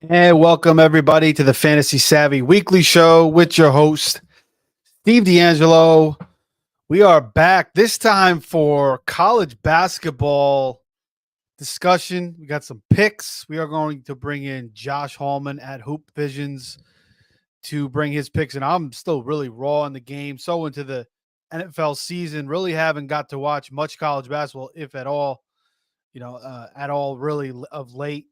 And welcome everybody to the Fantasy Savvy Weekly Show with your host, Steve DeAngelo. We are back this time for college basketball discussion. We got some picks. We are going to bring in Josh Hallman at Hoop Visions to bring his picks. And I'm still really raw in the game. So into the NFL season, really haven't got to watch much college basketball, if at all, at all really of late.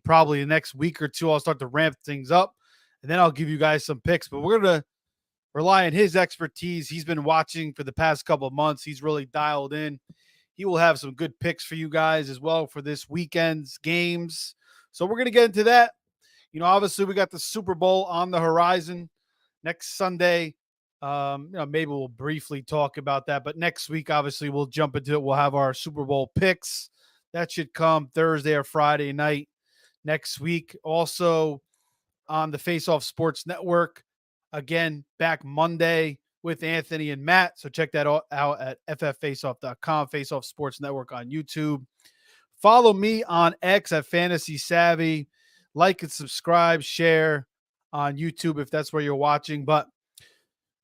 Probably the next week or two, I'll start to ramp things up, and then I'll give you guys some picks. But we're going to rely on his expertise. He's been watching for the past couple of months. He's really dialed in. He will have some good picks for you guys as well for this weekend's games. So we're going to get into that. Obviously we got the Super Bowl on the horizon next Sunday. Maybe we'll briefly talk about that, but next week, obviously we'll jump into it. We'll have our Super Bowl picks. That should come Thursday or Friday night next week. Also on the Face Off Sports Network, again, back Monday with Anthony and Matt. So check that out at fffaceoff.com, Face Off Sports Network on YouTube. Follow me on X at Fantasy Savvy. Like and subscribe, share on YouTube if that's where you're watching. But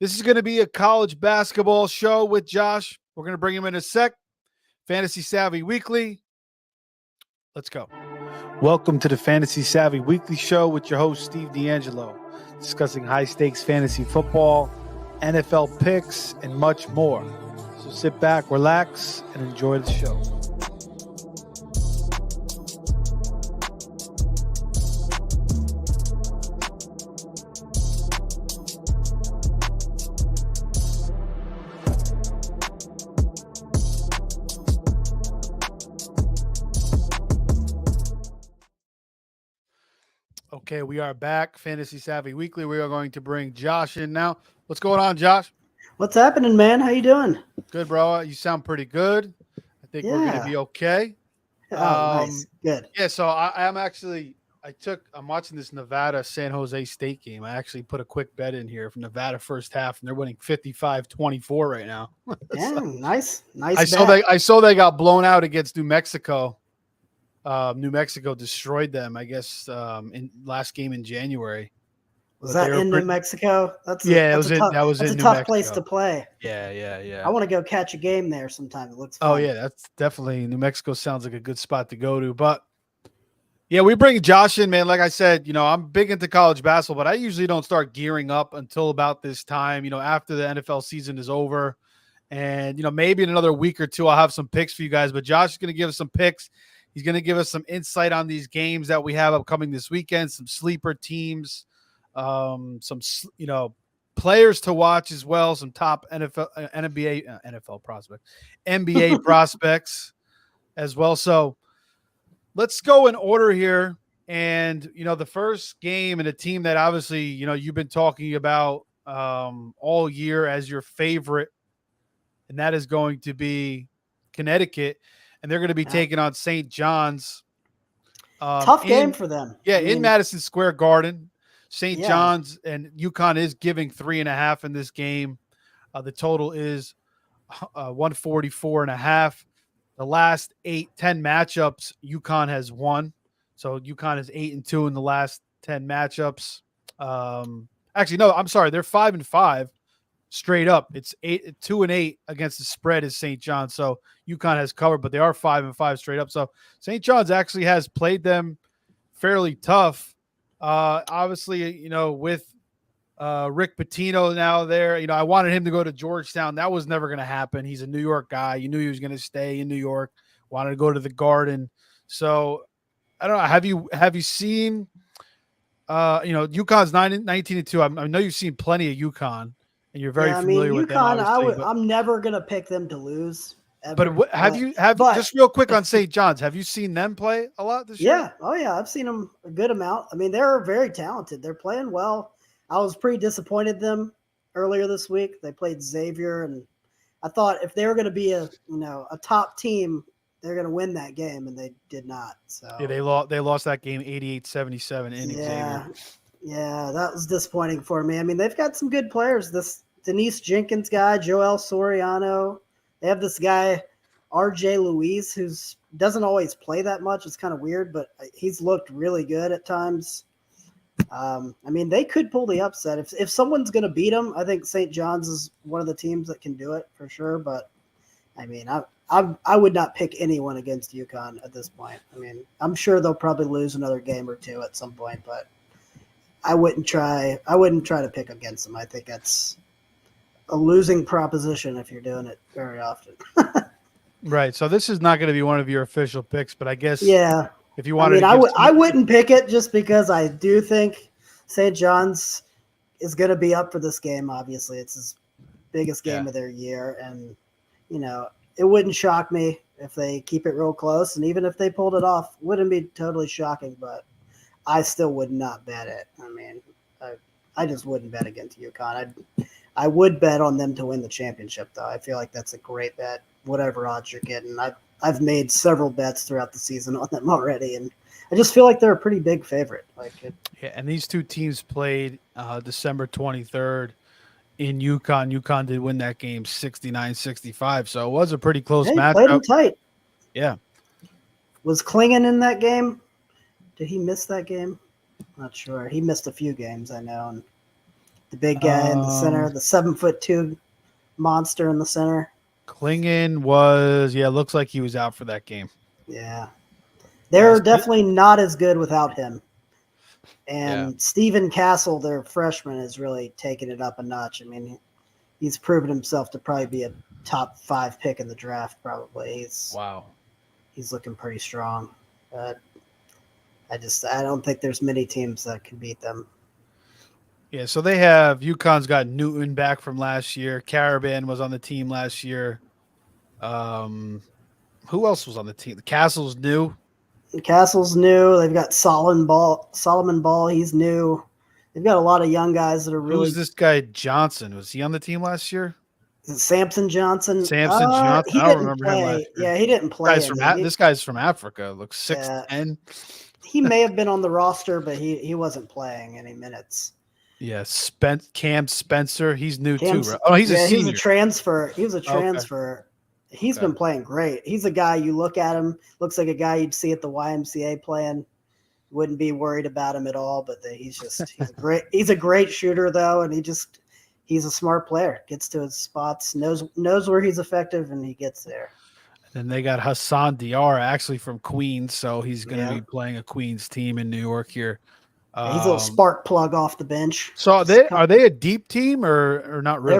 this is going to be a college basketball show with Josh. We're going to bring him in a sec. Fantasy Savvy Weekly. Let's go. Welcome to the Fantasy Savvy Weekly Show with your host, Steve DeAngelo, discussing high-stakes fantasy football, NFL picks, and much more. So sit back, relax, and enjoy the show. Okay, we are back. Fantasy Savvy Weekly. We are going to bring Josh in now. What's going on, Josh? What's happening, man? How you doing? Good, bro. You sound pretty good. I think we're going to be okay. Nice. Good. Yeah, so I'm watching this Nevada San Jose State game. I actually put a quick bet in here from Nevada first half, and they're winning 55-24 right now. Yeah, nice. I saw they got blown out against New Mexico. New Mexico destroyed them, I guess, in last game in January. Was that in New Mexico? That's a tough place to play. Yeah. I want to go catch a game there sometime. It looks fun. Oh, yeah, that's definitely – New Mexico sounds like a good spot to go to. But, yeah, we bring Josh in, man. Like I said, I'm big into college basketball, but I usually don't start gearing up until about this time, after the NFL season is over. And, maybe in another week or two I'll have some picks for you guys. But Josh is going to give us some picks. He's going to give us some insight on these games that we have upcoming this weekend, some sleeper teams, some players to watch as well, some top NFL prospects, NBA prospects as well. So let's go in order here. And, the first game and a team that obviously, you've been talking about all year as your favorite, and that is going to be Connecticut. And they're going to be taking on St. John's. Tough game for them. Yeah, in Madison Square Garden. St. John's and UConn is giving 3.5 in this game. The total is 144.5. The last 10 matchups, UConn has won. So UConn is 8-2 in the last 10 matchups. Actually, no, I'm sorry. They're 5-5. Straight up, it's 2-8 against the spread is St. John's. So UConn has covered, but they are 5-5 straight up. So St. John's actually has played them fairly tough. Obviously, with Rick Pitino now there, I wanted him to go to Georgetown. That was never going to happen. He's a New York guy. You knew he was going to stay in New York. Wanted to go to the Garden. So I don't know. Have you seen? UConn's 19-2. I know you've seen plenty of UConn. And you're very familiar with UConn, them. I'm never gonna pick them to lose. Ever. But just real quick on St. John's? Have you seen them play a lot this year? Yeah, oh yeah, I've seen them a good amount. I mean, they're very talented. They're playing well. I was pretty disappointed them earlier this week. They played Xavier, and I thought if they were going to be a top team, they're going to win that game, and they did not. So yeah, they lost that game 88-77 in Xavier. Yeah, that was disappointing for me. I mean, they've got some good players. This Denise Jenkins guy, Joel Soriano. They have this guy, RJ Louise, who's doesn't always play that much. It's kind of weird, but he's looked really good at times. I mean, they could pull the upset. If someone's going to beat them, I think St. John's is one of the teams that can do it for sure. But, I mean, I would not pick anyone against UConn at this point. I mean, I'm sure they'll probably lose another game or two at some point, but I wouldn't try to pick against them. I think that's a losing proposition if you're doing it very often. Right. So this is not going to be one of your official picks, but I guess Yeah. if you wanted I wouldn't pick it just because I do think St. John's is going to be up for this game. Obviously, it's his biggest game of their year. And, it wouldn't shock me if they keep it real close. And even if they pulled it off, wouldn't be totally shocking, but I still would not bet it. I mean, I just wouldn't bet against UConn. I would bet on them to win the championship, though. I feel like that's a great bet, whatever odds you're getting. I've made several bets throughout the season on them already, and I just feel like they're a pretty big favorite. And these two teams played December 23rd in UConn. UConn did win that game 69-65, so it was a pretty close matchup. Played them tight. Yeah. Was Klingen in that game? Did he miss that game? Not sure. He missed a few games, I know. And the big guy in the center, the 7'2" monster in the center. Klingen was, looks like he was out for that game. Yeah. They're definitely not as good without him. And Stephen Castle, their freshman, has really taken it up a notch. I mean, he's proven himself to probably be a top 5 pick in the draft, probably. He's looking pretty strong. But I don't think there's many teams that can beat them. Yeah, so they have UConn's got Newton back from last year. Caravan was on the team last year. Who else was on the team? The Castle's new. Castle's new. They've got Solomon Ball. He's new. They've got a lot of young guys that are really. Who's this guy Johnson? Was he on the team last year? Is it Samson Johnson? Samson Johnson. I don't remember him last year. Yeah, he didn't play. This guy's from Africa. Looks 6'10". He may have been on the roster, but he wasn't playing any minutes. Yeah, Cam Spencer. He's new too, right? Oh, he's a senior. He was a transfer. Okay. He's been playing great. He's a guy you look at him, looks like a guy you'd see at the YMCA playing. Wouldn't be worried about him at all, but he's a great shooter though, and he's a smart player. Gets to his spots, knows where he's effective, and he gets there. And they got Hassan Diarra actually from Queens, so he's going to be playing a Queens team in New York here. He's a little spark plug off the bench. So are they a deep team or not really?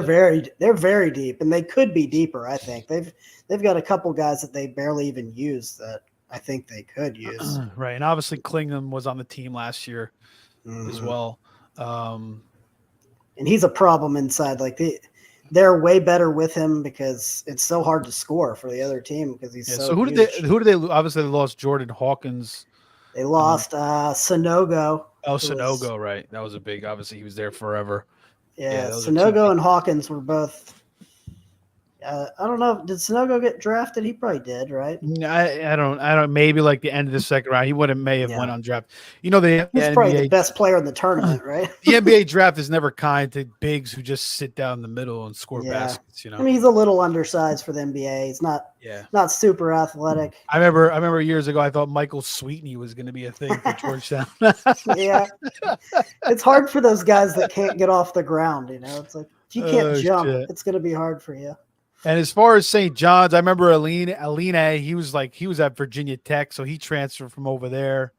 They're very deep, and they could be deeper. I think they've got a couple guys that they barely even use that I think they could use. Right, and obviously Klingman was on the team last year as well. And he's a problem inside. Like they're way better with him because it's so hard to score for the other team because he's so. So who did they? Obviously, they lost Jordan Hawkins. They lost Sonogo. Oh, Sonogo, right. That was a big – obviously, he was there forever. Yeah, Sonogo and Hawkins were both I don't know. Did Sonogo get drafted? He probably did, right? I don't. Maybe like the end of the second round, he may have went undrafted. You know, he's probably the best player in the tournament, right? The NBA draft is never kind to bigs who just sit down in the middle and score baskets. You know, I mean, he's a little undersized for the NBA. He's not super athletic. I remember years ago, I thought Michael Sweetney was going to be a thing for Georgetown. Yeah, it's hard for those guys that can't get off the ground. You know, it's like if you can't jump, it's going to be hard for you. And as far as St. John's, I remember Aline, he was at Virginia Tech, so he transferred from over there.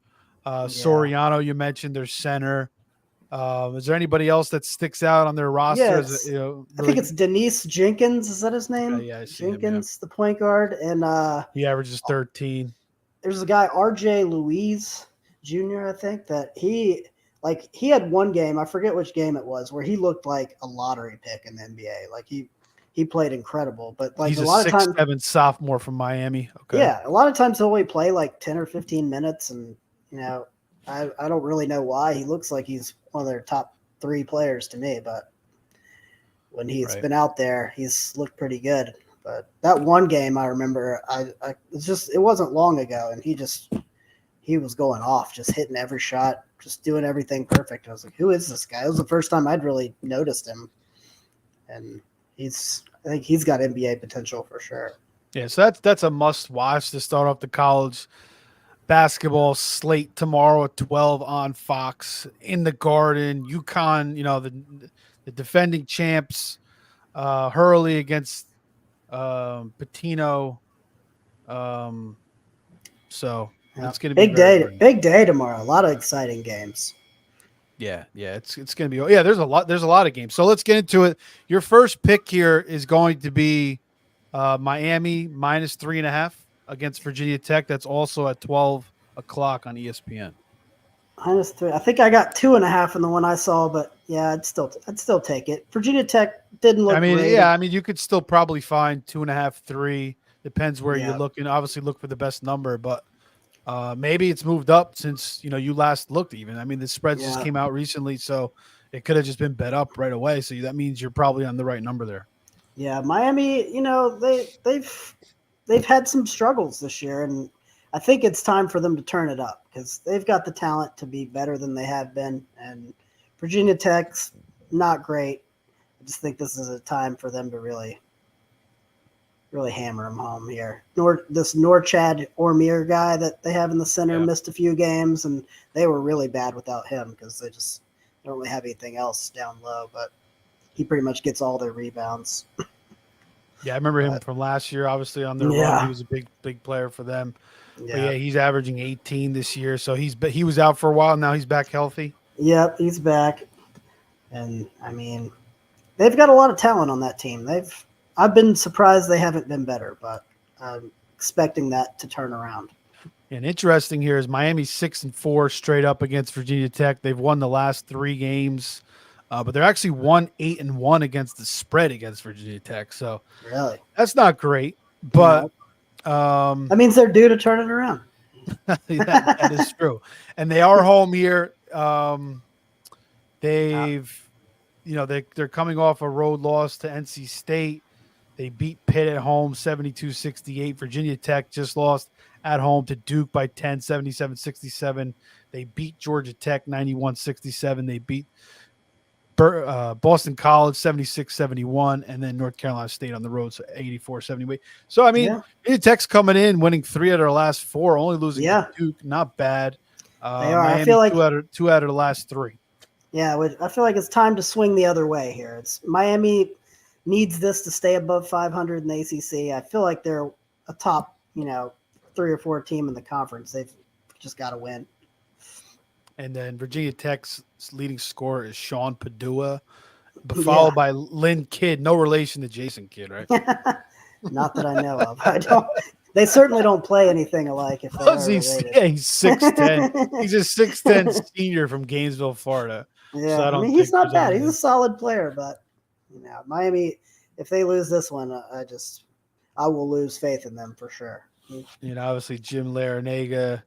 Soriano, you mentioned their center. Is there anybody else that sticks out on their roster? I think it's Denise Jenkins. Is that his name? Yeah, I see Jenkins, the point guard, and he averages 13. There's a guy RJ Louise Jr. I think that he had one game. I forget which game it was where he looked like a lottery pick in the NBA. Like he played incredible, but he's a lot of times 6'7" sophomore from Miami. Okay. Yeah, a lot of times he'll only play like 10 or 15 minutes, and I don't really know why. He looks like he's one of their top 3 players to me, but when he's been out there, he's looked pretty good. But that one game I remember, it wasn't long ago, and he was going off, just hitting every shot, just doing everything perfect. I was like, who is this guy? It was the first time I'd really noticed him, and I think he's got NBA potential for sure. Yeah, so that's a must watch to start off the college basketball slate tomorrow at 12 on Fox in the Garden. UConn, the defending champs, Hurley against Patino. Um, so Yeah. it's going to be very, very Big day tomorrow. A lot of exciting games. yeah. It's going to be There's a lot of games. So let's get into it. Your first pick here is going to be Miami -3.5 against Virginia Tech. That's also at 12 o'clock on ESPN. -3. I think I got 2.5 in the one I saw, but yeah, I'd still take it. Virginia Tech didn't look great. Yeah, you could still probably find 2.5, 3. Depends where you're Yeah. looking. Obviously, look for the best number, but maybe it's moved up since you last looked. Even the spreads just came out recently, so it could have just been bet up right away. So that means you're probably on the right number there. Yeah, Miami. They've had some struggles this year, and I think it's time for them to turn it up because they've got the talent to be better than they have been. And Virginia Tech's not great. I just think this is a time for them to really hammer them home here. This Norchad Ormir guy that they have in the center missed a few games, and they were really bad without him because they just don't really have anything else down low. But he pretty much gets all their rebounds. Yeah, I remember him from last year. Obviously, on their run, he was a big player for them. Yeah. But yeah, he's averaging 18 this year, so he was out for a while. Now he's back healthy. Yep, he's back, and they've got a lot of talent on that team. I've been surprised they haven't been better, but I'm expecting that to turn around. And interesting here is Miami's 6-4 straight up against Virginia Tech. They've won the last 3 games, but they're actually 1-8-1 against the spread against Virginia Tech. So really, that's not great, but that means they're due to turn it around. that is true, and they are home here. They're coming off a road loss to NC State. They beat Pitt at home 72-68. Virginia Tech just lost at home to Duke by 10, 77-67. They beat Georgia Tech 91-67. They beat Boston College 76-71, and then North Carolina State on the road, so 84-78. So, Virginia Tech's coming in, winning 3 out of their last 4, only losing to Duke. Not bad. They are. Miami, I feel like 2 out of the last 3. Yeah, I feel like it's time to swing the other way here. Miami needs this to stay above 500 in the ACC. I feel like they're a top, 3 or 4 team in the conference. They've just got to win. And then Virginia Tech's leading scorer is Sean Padua, followed by Lynn Kidd. No relation to Jason Kidd, right? Not that I know of. I don't. They certainly don't play anything alike. If they are related. Yeah, he's 6'10". He's a 6'10" senior from Gainesville, Florida. Yeah, so he's not bad. He's a solid player, but Miami, if they lose this one, I will lose faith in them for sure. Obviously Jim Larinaga,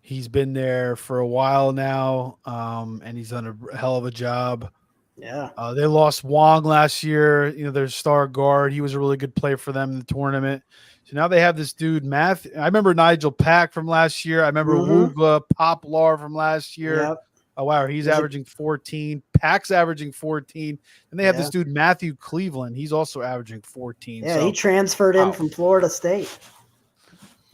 he's been there for a while now, and he's done a hell of a job. Yeah. They lost Wong last year, their star guard. He was a really good player for them in the tournament. So now they have this dude, Matthew. I remember Nigel Pack from last year. I remember Wugla Poplar from last year. Yep. Oh, wow. He's averaging 14. Pack's averaging 14. And they have this dude, Matthew Cleveland. He's also averaging 14. Yeah, he transferred in from Florida State.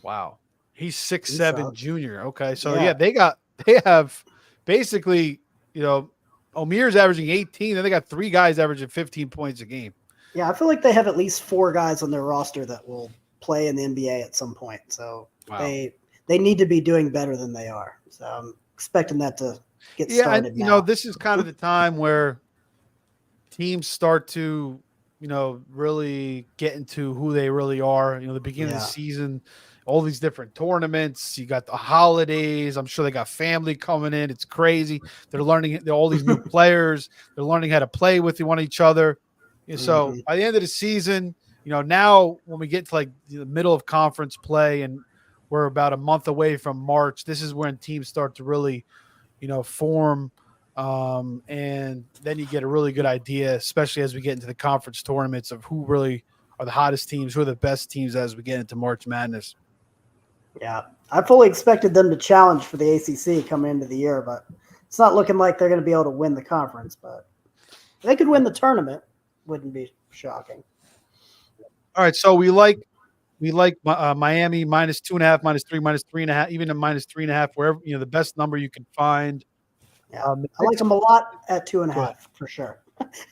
Wow. He's 6'7" junior. Okay. So, they have basically, Omir's averaging 18. Then they got 3 guys averaging 15 points a game. Yeah, I feel like they have at least 4 guys on their roster that will play in the NBA at some point. So they need to be doing better than they are. So I'm expecting that to get started now. This is kind of the time where teams start to, really get into who they really are. The beginning of the season, all these different tournaments. You got the holidays. I'm sure they got family coming in. It's crazy. They're learning all these new players. They're learning how to play with each other. So by the end of the season, now when we get to like the middle of conference play and we're about a month away from March, this is when teams start to really, form. And then you get a really good idea, especially as we get into the conference tournaments, of who really are the hottest teams, who are the best teams as we get into March Madness. Yeah, I fully expected them to challenge for the ACC coming into the year, but it's not looking like they're going to be able to win the conference. But they could win the tournament. Wouldn't be shocking. All right, so we like We like Miami -2.5, -3, -3.5, even a -3.5, wherever the best number you can find. Yeah, The I like Knicks, them a lot at go ahead. 2.5 for sure.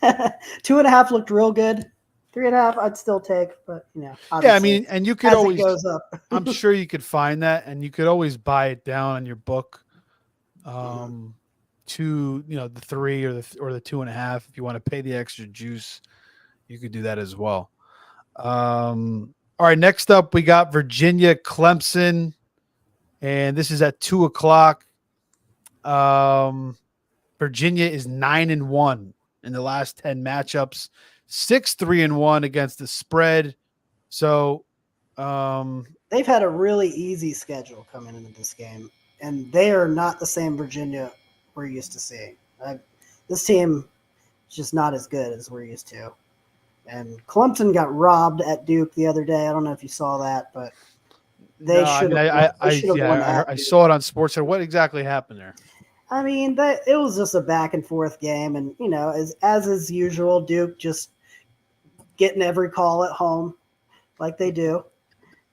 2.5 looked real good. 3.5 I'd still take, but Yeah, I obviously mean, and you could as it always, goes up. I'm sure you could find that, and you could always buy it down on your book, to the 3 or the 2.5. If you want to pay the extra juice, you could do that as well. All right, next up we got Virginia Clemson, and this is at 2:00. Virginia is 9-1 in the last 10 matchups, 6-3-1 against the spread. So, They've had a really easy schedule coming into this game, and they are not the same Virginia we're used to seeing. This team is just not as good as we're used to. And Clemson got robbed at Duke the other day. I don't know if you saw that, but they no, I should mean, have won. They should have won yeah, at I Duke. saw it on SportsCenter. What exactly happened there? I mean, it was just a back and forth game, and as is usual, Duke just getting every call at home, like they do.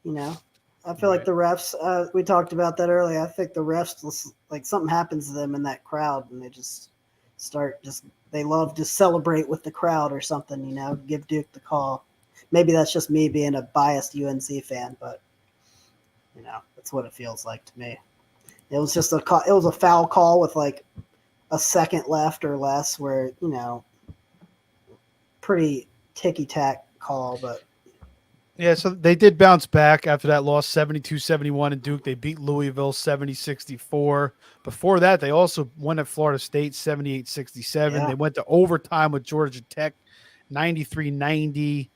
I feel like Right. the refs. We talked about that earlier. I think the refs, like something happens to them in that crowd, and they just start they love to celebrate with the crowd or something. Give Duke the call. Maybe that's just me being a biased UNC fan, but that's what it feels like to me. It was just it was a foul call with like a second left or less, where pretty ticky tack call, but Yeah, so they did bounce back after that loss, 72-71 in Duke. They beat Louisville 70-64. Before that, they also won at Florida State 78-67. yeah, They went to overtime with Georgia Tech 93-90.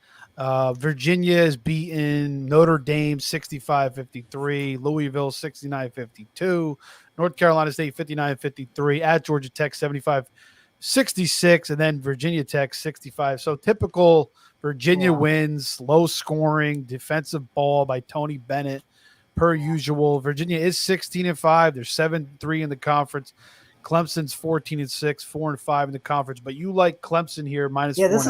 Virginia is beaten Notre Dame 65-53, Louisville 69-52, North Carolina State 59-53, at Georgia Tech 75-66, and then Virginia Tech 65. So typical Virginia yeah. wins, low scoring, defensive ball by Tony Bennett, per usual. Virginia is 16-5. They're 7-3 in the conference. Clemson's 14-6, 4-5 in the conference. But you like Clemson here, minus Yeah, 4.5. this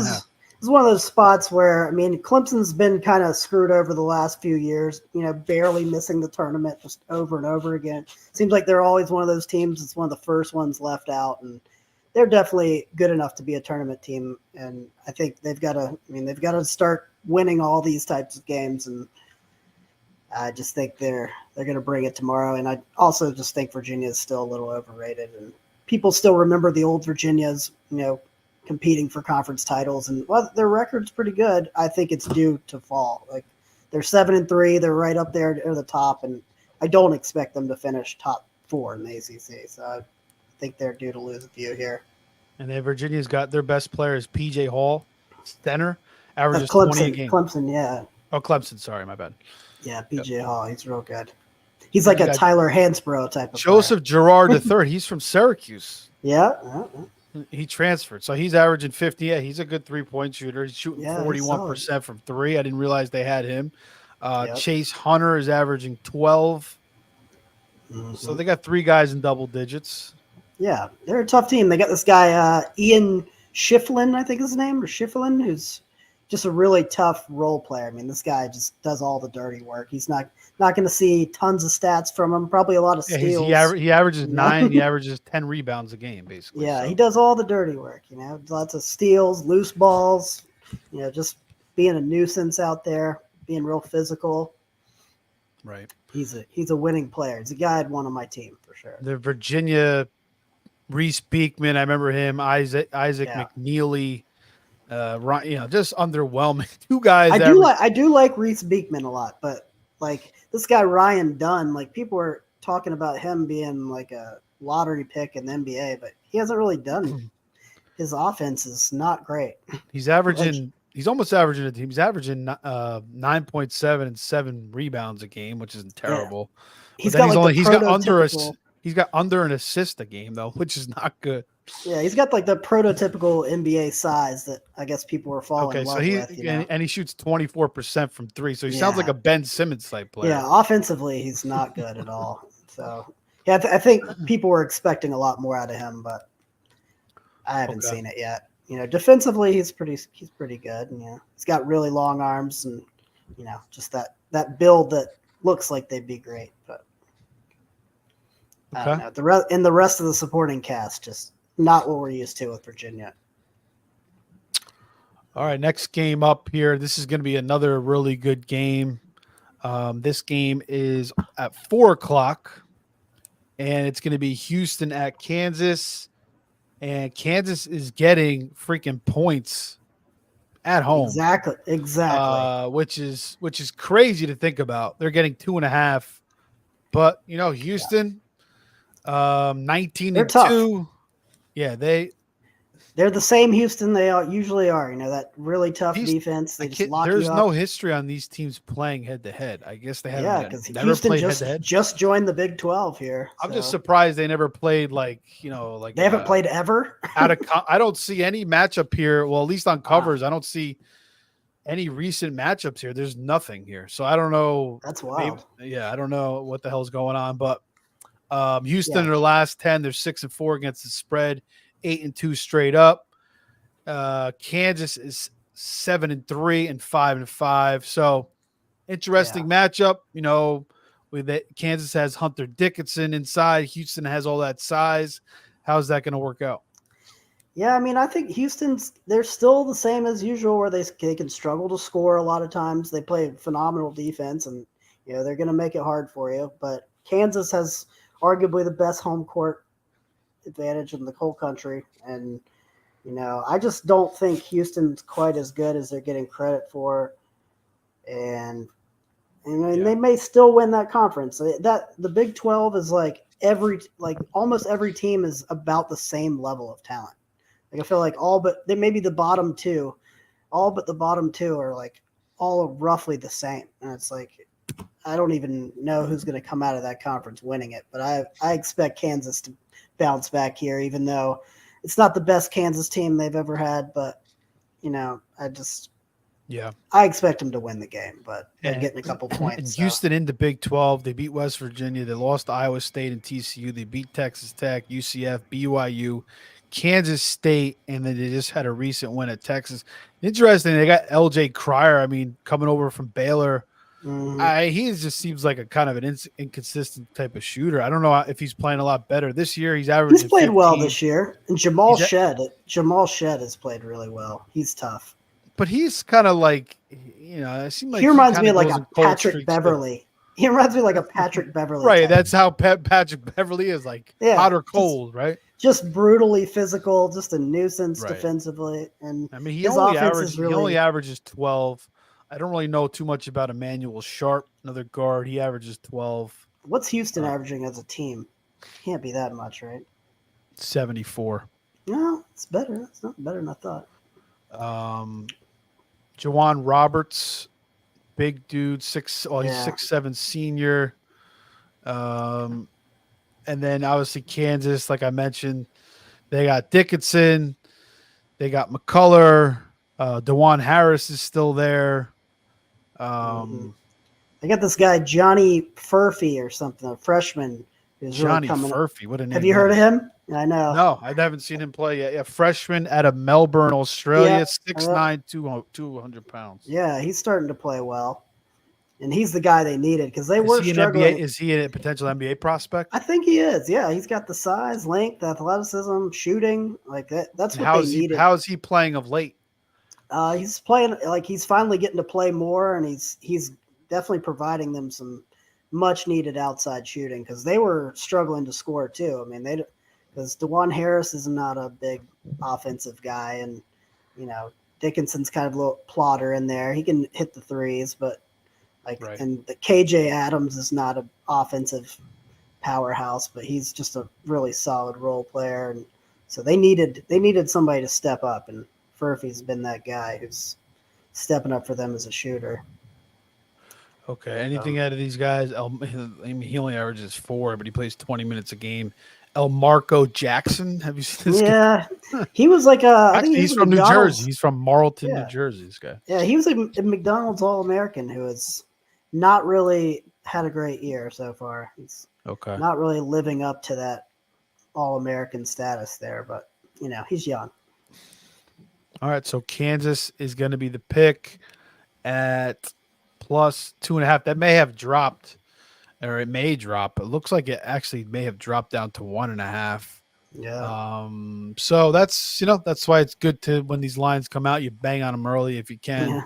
is one of those spots where, I mean, Clemson's been kind of screwed over the last few years, barely missing the tournament just over and over again. Seems like they're always one of those teams that's one of the first ones left out, and they're definitely good enough to be a tournament team. And I think they've got to start winning all these types of games, and I just think they're going to bring it tomorrow. And I also just think Virginia is still a little overrated, and people still remember the old Virginias, competing for conference titles, and their record's pretty good. I think it's due to fall. Like they're 7-3, they're right up there at the top, and I don't expect them to finish top 4 in the ACC. So I think they're due to lose a few here. And then Virginia's got their best player is PJ Hall, center, averages 20 a game. Clemson, yeah. Oh, Clemson. Sorry, my bad. Yeah, PJ Hall, he's real good. He's Then like a Tyler Hansbrough type of Joseph Girard III. He's from Syracuse. Yeah. He transferred. So he's averaging 50. Yeah, he's a good 3-point shooter. He's shooting 41% from 3. I didn't realize they had him. Chase Hunter is averaging 12. Mm-hmm. So they got 3 guys in double digits. Yeah, they're a tough team. They got this guy, Ian Schifflin, I think is his name, or Schifflin, who's just a really tough role player. I mean, this guy just does all the dirty work. He's not going to see tons of stats from him, probably a lot of steals. He averages 9. He averages 10 rebounds a game, basically. Yeah, so he does all the dirty work, lots of steals, loose balls, just being a nuisance out there, being real physical. Right. He's a winning player. He's a guy I'd want on my team for sure. The Virginia Reese Beekman, I remember him, Isaac McNeely, just underwhelming. 2 guys. I do like Reese Beekman a lot, but like this guy Ryan Dunn, like people were talking about him being like a lottery pick in the NBA, but he hasn't really done. His offense is not great. He's averaging. He's almost averaging a team. He's averaging 9.7 and 7 rebounds a game, which isn't terrible. Yeah. He's got under an assist a game though, which is not good. Yeah, he's got like the prototypical NBA size that I guess people were falling in love with. And he shoots 24% from 3, so he sounds like a Ben Simmons type player. Yeah, offensively he's not good at all. So yeah, I think people were expecting a lot more out of him, but I haven't seen it yet. Defensively he's pretty good. And, he's got really long arms and just that that build that looks like they'd be great, but I don't know. The rest of the supporting cast, just not what we're used to with Virginia. All right, next game up here. This is going to be another really good game. This game is at 4:00, and it's going to be Houston at Kansas. And Kansas is getting freaking points at home. Exactly. Which is crazy to think about. They're getting 2.5, but Houston, 19 They're and tough. 2. Yeah, they're the same Houston they usually are. That really tough defense. They just lock there's you up. no history on these teams playing head to head. I guess they haven't. Yeah, because never Houston played head to head. just joined the Big 12 here. I'm just surprised they never played like they haven't played ever. I don't see any matchup here. Well, at least on covers, I don't see any recent matchups here. There's nothing here, so I don't know. That's wild. I don't know what the hell's going on, but Houston in their last 10, they're 6-4 against the spread, 8-2 straight up. Kansas is 7-3 and 5-5. So interesting matchup. With it, Kansas has Hunter Dickinson inside. Houston has all that size. How's that going to work out? Yeah, I mean, I think they're still the same as usual, where they can struggle to score a lot of times. They play phenomenal defense, and they're going to make it hard for you. But Kansas has arguably the best home court advantage in the whole country, and I just don't think Houston's quite as good as they're getting credit for, and they may still win that conference. The Big 12 is almost every team is about the same level of talent. I feel like they maybe the bottom two, are like all roughly the same, and it's like I don't even know who's going to come out of that conference winning it. But I expect Kansas to bounce back here, even though it's not the best Kansas team they've ever had. But I expect them to win the game, but they're getting a couple points. And Houston in the Big 12, they beat West Virginia. They lost to Iowa State and TCU. They beat Texas Tech, UCF, BYU, Kansas State, and then they just had a recent win at Texas. Interesting, they got LJ Cryer, coming over from Baylor. Mm-hmm. He just seems like a kind of an inconsistent type of shooter. I don't know if he's playing a lot better this year. He's averaging. He's played 15. well this year, and Jamal Shed has played really well. He's tough. But he's kind of like, it seems like he reminds me of like a Patrick Beverly. He reminds me like a Patrick Beverly. Right, that's how Patrick Beverly is, like hot or cold, right? Just brutally physical, just a nuisance defensively. And he only averages 12. I don't really know too much about Emmanuel Sharp, another guard. He averages 12. What's Houston averaging as a team? Can't be that much, right? 74. No, it's better. It's not better than I thought. Jawan Roberts, big dude, 6'7" senior. And then obviously Kansas, like I mentioned, they got Dickinson, they got McCullough, DeJuan Harris is still there. They got this guy Johnny Furphy or something, a freshman who's Johnny really coming. Furphy, what a name! Have you heard of him? I know. No, I haven't seen him play yet. Yeah, freshman out of Melbourne, Australia, 6'9", 200 pounds. Yeah, he's starting to play well, and he's the guy they needed because they were struggling. Is he a potential NBA prospect? I think he is. Yeah, he's got the size, length, athleticism, shooting like that. That's what they needed. How is he playing of late? He's playing he's finally getting to play more, and he's definitely providing them some much needed outside shooting because they were struggling to score too. Because DeJuan Harris is not a big offensive guy, and Dickinson's kind of a little plotter in there. He can hit the threes, but and the KJ Adams is not an offensive powerhouse, but he's just a really solid role player, and so they needed somebody to step up, and Furphy's been that guy who's stepping up for them as a shooter. Okay. Anything out of these guys? He only averages 4, but he plays 20 minutes a game. Marco Jackson. Have you seen this guy? He was like he's from New Jersey. He's from Marlton, New Jersey, this guy. Yeah, he was a McDonald's All-American who has not really had a great year so far. He's not really living up to that All-American status there, but he's young. All right, so Kansas is going to be the pick at plus 2.5. That may have dropped, or it may drop. It looks like it actually may have dropped down to 1.5. Yeah. So that's why it's good to, when these lines come out, you bang on them early if you can. Yeah.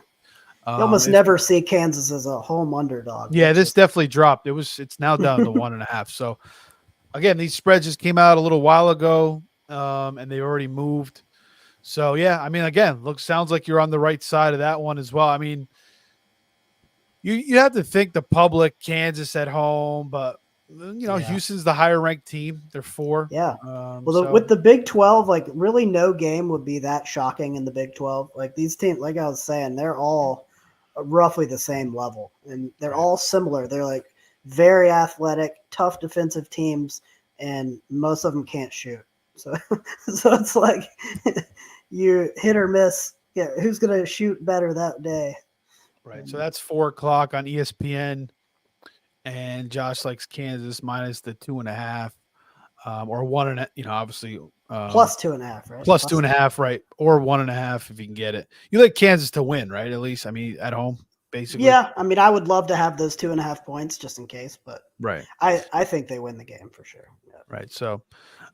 You almost never see Kansas as a home underdog. Yeah, this definitely dropped. It's now down to 1.5. So again, these spreads just came out a little while ago, and they already moved. So yeah, I mean, again, sounds like you're on the right side of that one as well. I mean, you have to think the public, Kansas at home, but Houston's the higher ranked team. They're 4. Yeah. With the Big 12, like really no game would be that shocking in the Big 12. Like these teams, like I was saying, they're all roughly the same level, and they're all similar. They're like very athletic, tough defensive teams, and most of them can't shoot. So it's like you hit or miss. Yeah, who's gonna shoot better that day? Right. So that's 4 o'clock on ESPN, and Josh likes Kansas minus the 2.5, or 1.5. Obviously plus 2.5, right? Plus 2.5, right? Or 1.5 if you can get it. You like Kansas to win, right? At least, I mean, at home, basically. Yeah, I mean, I would love to have those 2.5 points just in case, but right. I think they win the game for sure. Yeah. Right. So,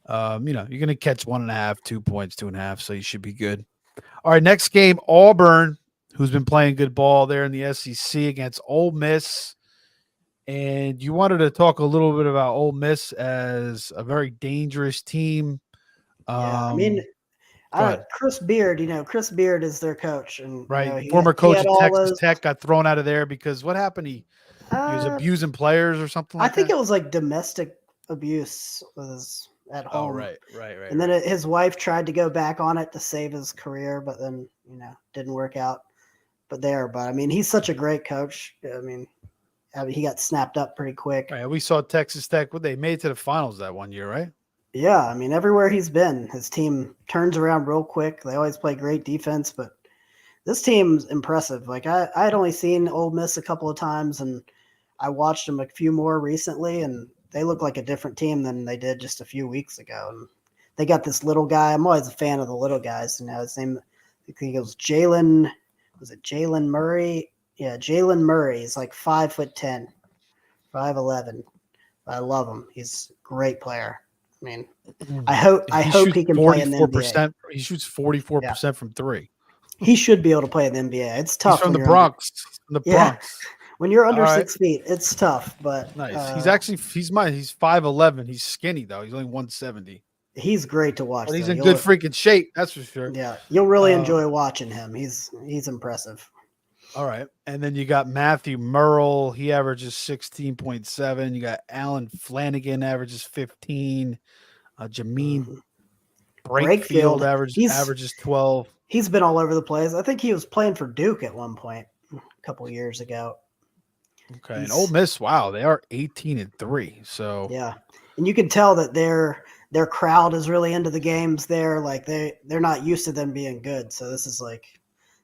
you're going to catch 1.5, 2 points, 2.5, so you should be good. All right, next game, Auburn, who's been playing good ball there in the SEC against Ole Miss. And you wanted to talk a little bit about Ole Miss as a very dangerous team. Yeah, I mean, Chris Beard, Chris Beard is their coach. And right. Former coach at Texas Tech got thrown out of there because what happened? He was abusing players or something like that? I think it was like domestic abuse was at home. Oh, right. And then his wife tried to go back on it to save his career, but then, didn't work out. But I mean, he's such a great coach. I mean, he got snapped up pretty quick. Right, we saw Texas Tech. They made it to the finals that one year, right? Yeah, I mean, everywhere he's been, his team turns around real quick. They always play great defense, but this team's impressive. Like I had only seen Ole Miss a couple of times, and I watched them a few more recently, and they look like a different team than they did just a few weeks ago. And they got this little guy. I'm always a fan of the little guys. His name, I think it was Jalen. Was it Jalen Murray? Yeah, Jalen Murray is like 5'10", 5'11". I love him. He's a great player. I mean, I hope he can play in the NBA. He shoots 44% from 3. He should be able to play in the NBA. It's tough. He's from the Bronx. When you're under 6 feet, it's tough. But nice. He's 5'11". He's skinny though. He's only 170. He's great to watch. But he's in good freaking shape. That's for sure. Yeah, you'll really enjoy watching him. He's impressive. All right. And then you got Matthew Murrell. He averages 16.7. You got Alan Flanagan averages 15. Jameen Brakefield averages 12. He's been all over the place. I think he was playing for Duke at one point a couple of years ago. Okay. And Ole Miss, wow, they are 18-3. So yeah. And you can tell that their crowd is really into the games there. Like they're not used to them being good. So this is like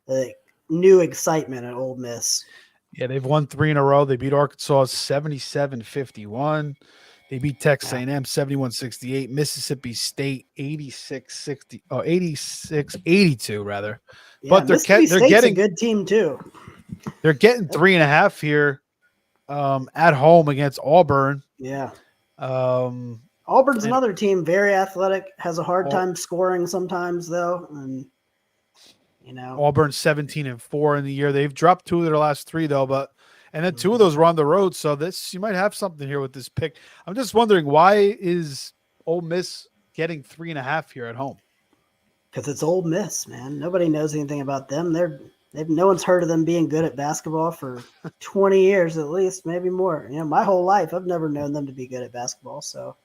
the new excitement at Ole Miss. Yeah, they've won 3 in a row. They beat Arkansas 77-51. They beat Texas A&M 71-68. Mississippi State 86-82 rather. Yeah, but they're getting a good team too. They're getting 3.5 here at home against Auburn. Yeah. Auburn's another team, very athletic, has a hard time scoring sometimes though, and Auburn 17-4 in the year. They've dropped 2 of their last 3 though, and then 2 of those were on the road. So you might have something here with this pick. I'm just wondering, why is Ole Miss getting 3.5 here at home? Because it's Ole Miss, man. Nobody knows anything about them. No one's heard of them being good at basketball for 20 years at least, maybe more. My whole life I've never known them to be good at basketball. So,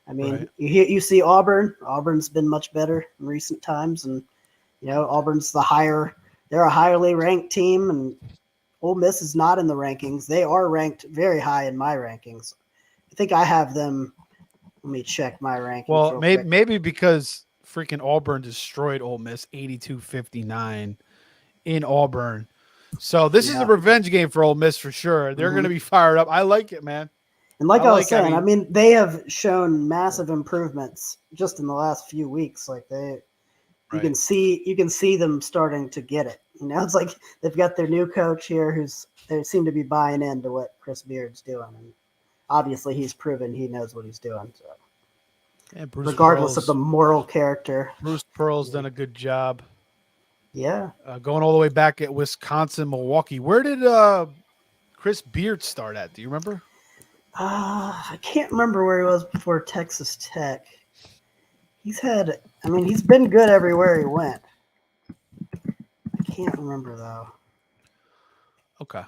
I mean, right. you see Auburn. Auburn's been much better in recent times, and Auburn's they're a highly ranked team, and Ole Miss is not in the rankings. They are ranked very high in my rankings. I think I have them. Let me check my rankings. Well, maybe because freaking Auburn destroyed Ole Miss 82-59 in Auburn. So this is a revenge game for Ole Miss for sure. They're going to be fired up. I like it, man. And like I was saying, I mean, they have shown massive improvements just in the last few weeks. Like you can see them starting to get it. It's like they've got their new coach here who's they seem to be buying into what Chris Beard's doing, and obviously he's proven he knows what he's doing. So, Yeah, regardless of the moral character, Bruce Pearl's done a good job. Yeah, Going all the way back at Wisconsin, Milwaukee. Where did Chris Beard start at? Do you remember? I can't remember where he was before Texas Tech. He's been good everywhere he went. I can't remember though. Okay.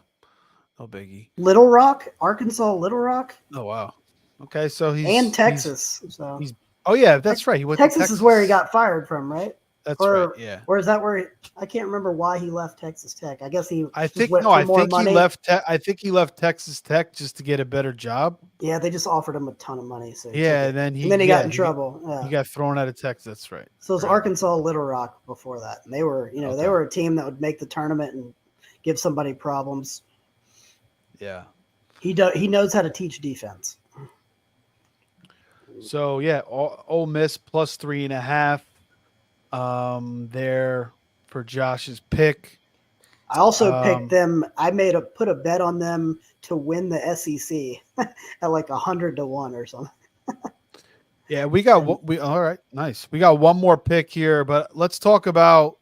No biggie. Little Rock, Arkansas, Little Rock. Oh wow. Okay, so and Texas. He's oh yeah, that's right. He went Texas to Texas. Is where he got fired from, right? That's right. Yeah. Or is that where I can't remember why he left Texas Tech. I guess he. I think he left. I think he left Texas Tech just to get a better job. Yeah, they just offered him a ton of money. So and then he got in trouble. He got thrown out of Texas. That's right. So it was Arkansas, Little Rock before that, and they were, they were a team that would make the tournament and give somebody problems. Yeah. He knows how to teach defense. So yeah, Ole Miss plus 3.5. There for Josh's pick. I also picked them. I put a bet on them to win the SEC at like 100-1 or something. Yeah, all right, nice. We got one more pick here, but let's talk about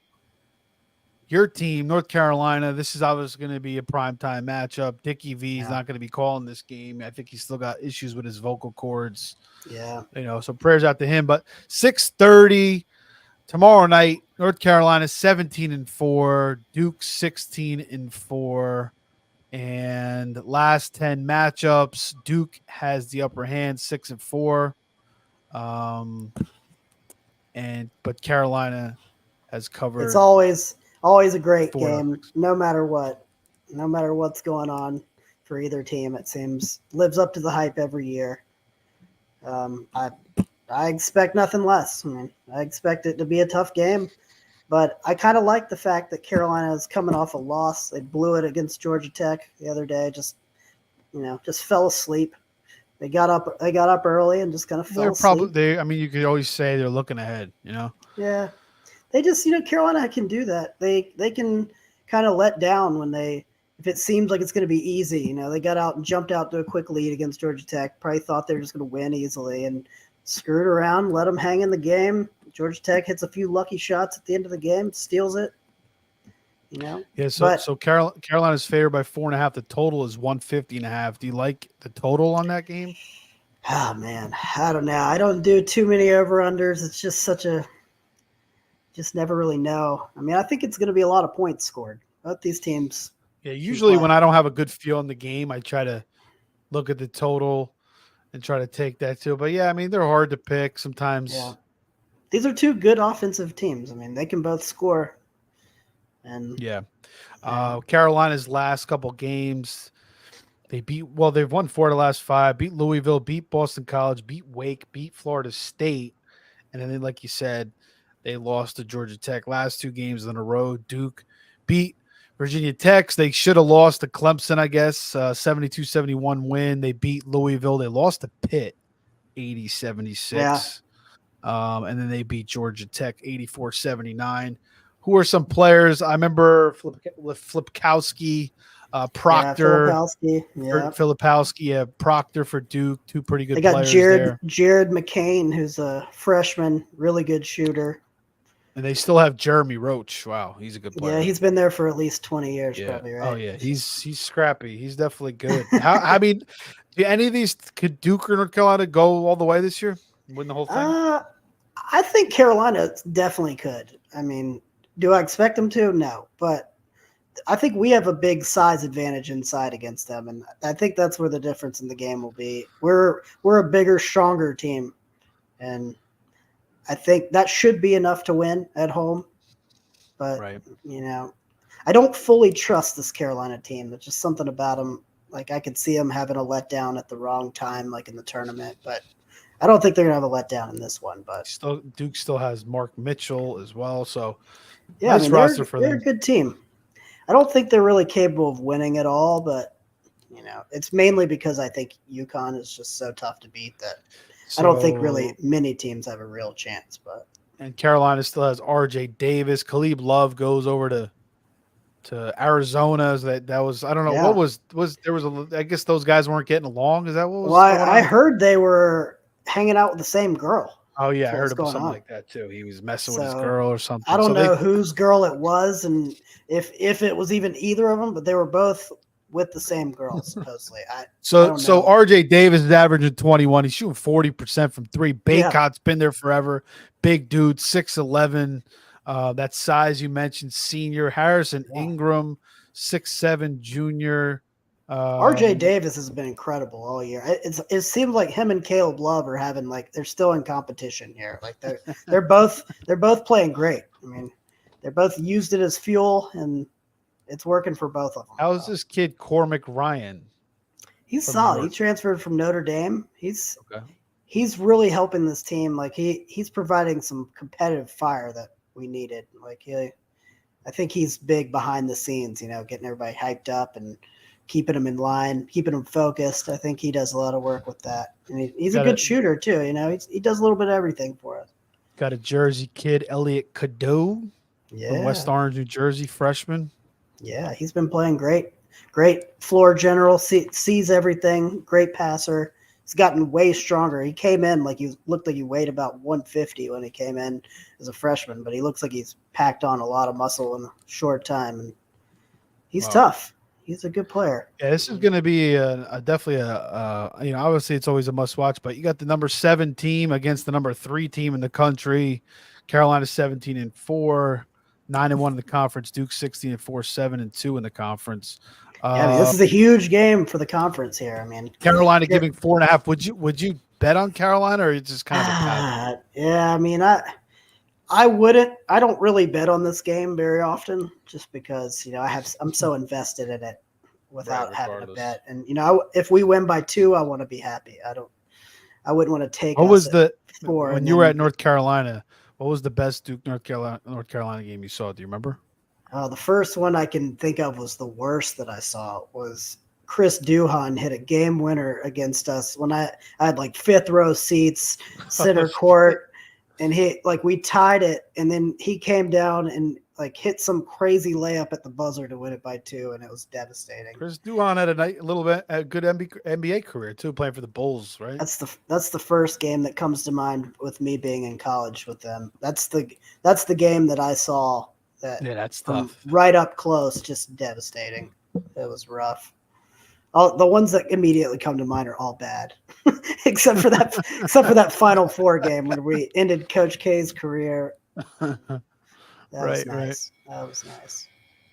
your team, North Carolina. This is obviously going to be a primetime matchup. Dickie V is not going to be calling this game. I think he's still got issues with his vocal cords. Yeah. So prayers out to him. But 6:30 tomorrow night, North Carolina 17-4, Duke 16-4. And last 10 matchups, Duke has the upper hand, 6-4. But Carolina has covered. It's always a great game, no matter what's going on for either team. It seems lives up to the hype every year. I expect nothing less. I expect it to be a tough game, but I kind of like the fact that Carolina is coming off a loss. They blew it against Georgia Tech the other day. Just fell asleep. They got up early and just kind of fell asleep. You could always say they're looking ahead. Yeah. They just, Carolina can do that. They can kind of let down if it seems like it's going to be easy. They got out and jumped out to a quick lead against Georgia Tech. Probably thought they were just going to win easily and screwed around, let them hang in the game. Georgia Tech hits a few lucky shots at the end of the game, steals it. Yeah. So Carolina's favored by 4.5. The total is 150.5. Do you like the total on that game? Oh man, I don't know. I don't do too many over-unders. It's just just never really know. I think it's going to be a lot of points scored. Both these teams. Yeah, usually when I don't have a good feel in the game, I try to look at the total and try to take that too. But yeah, they're hard to pick sometimes. Yeah. These are two good offensive teams. They can both score. And Carolina's last couple games, they've won 4 of the last 5, beat Louisville, beat Boston College, beat Wake, beat Florida State. And then, like you said, they lost to Georgia Tech last 2 games in a row. Duke beat Virginia Tech. They should have lost to Clemson, I guess. 72-71 win. They beat Louisville. They lost to Pitt 80-76. Yeah. And then they beat Georgia Tech 84-79. Who are some players? I remember Flipkowski, Proctor. Filipowski, Proctor for Duke. 2 pretty good players there. They got Jared McCain, who's a freshman, really good shooter. And they still have Jeremy Roach. Wow, he's a good player. Yeah, he's been there for at least 20 years, probably, right? Oh, yeah, he's scrappy. He's definitely good. Do any of these, could Duke or North Carolina go all the way this year? Win the whole thing? I think Carolina definitely could. Do I expect them to? No, but I think we have a big size advantage inside against them, and I think that's where the difference in the game will be. We're a bigger, stronger team, and I think that should be enough to win at home. But I don't fully trust this Carolina team. There's just something about them. Like I could see them having a letdown at the wrong time, like in the tournament, but I don't think they're gonna have a letdown in this one. But Duke still has Mark Mitchell as well, so. Yeah, roster for them. They're a good team. I don't think they're really capable of winning it all, but it's mainly because I think UConn is just so tough to beat that I don't think really many teams have a real chance. And Carolina still has R.J. Davis. Caleb Love goes over to to Arizona. That was I don't know Yeah. what was there was a I guess those guys weren't getting along. Is that what was Well, going I on? heard they were hanging out with the same girl. Oh yeah, That's I what heard was about going something on. like that too. He was messing with his So girl or I something. don't So know whose girl it was, and if it was even either of them, but they were both with the same girl supposedly. I don't so know. RJ Davis is averaging 21. He's shooting 40% from three. Yeah, Baycott's been there forever. Big dude, 6'11". That size you mentioned, senior. Harrison yeah. Ingram, 6'7", junior. RJ Um, Davis has been incredible all year. It seems like him and Caleb Love are having like they're still in competition here. Like they're both playing great. I mean, they're both used it as fuel, and it's working for both of them. how's So. this kid Cormac Ryan He's from solid. He York? transferred from Notre Dame. Okay. He's really helping this team. Like he's providing some competitive fire that we needed. I think he's big behind the scenes, getting everybody hyped up and keeping them in line, keeping them focused. I think he does a lot of work with that. And he's a Got good a shooter too. He does a little bit of everything for us. got a Jersey kid, Elliot Cadeau from West Yeah. Orange, New Jersey, freshman. Yeah. He's been playing great. Great floor general, sees everything, great passer. He's gotten way stronger. He came in like he looked like he weighed about 150 when he came in as a freshman, but he looks like he's packed on a lot of muscle in a short time. And he's Wow. tough. He's a good player. Yeah, this is going to be definitely obviously it's always a must watch, but you got the number 7 team against the number 3 team in the country. Carolina 17-4, 9-1 in the conference. Duke 16-4, 7-2 in the conference. Yeah, I mean, this is a huge game for the conference here. I mean, Carolina giving 4.5. Would you bet on Carolina, or it's just kind of a pass? yeah, I mean, I wouldn't. I don't really bet on this game very often, just because I'm so invested in it without having to bet. And if we win by 2, I want to be happy. I wouldn't want to take. What was the 4 when and you were then at North Carolina? What was the best Duke North Carolina game you saw? Do you remember? The first one I can think of was the worst that I saw was Chris Duhon hit a game winner against us when I had like 5th row seats, center court, and we tied it, and then he came down and like hit some crazy layup at the buzzer to win it by 2, and it was devastating. Chris Duhon had a good NBA career too, playing for the Bulls, right? That's the first game that comes to mind with me being in college with them. That's the game that I saw. That's from tough. right up close, just devastating. It was rough. All the ones that immediately come to mind are all bad, except for that Final Four game when we ended Coach K's career. That was nice. Right. That was nice.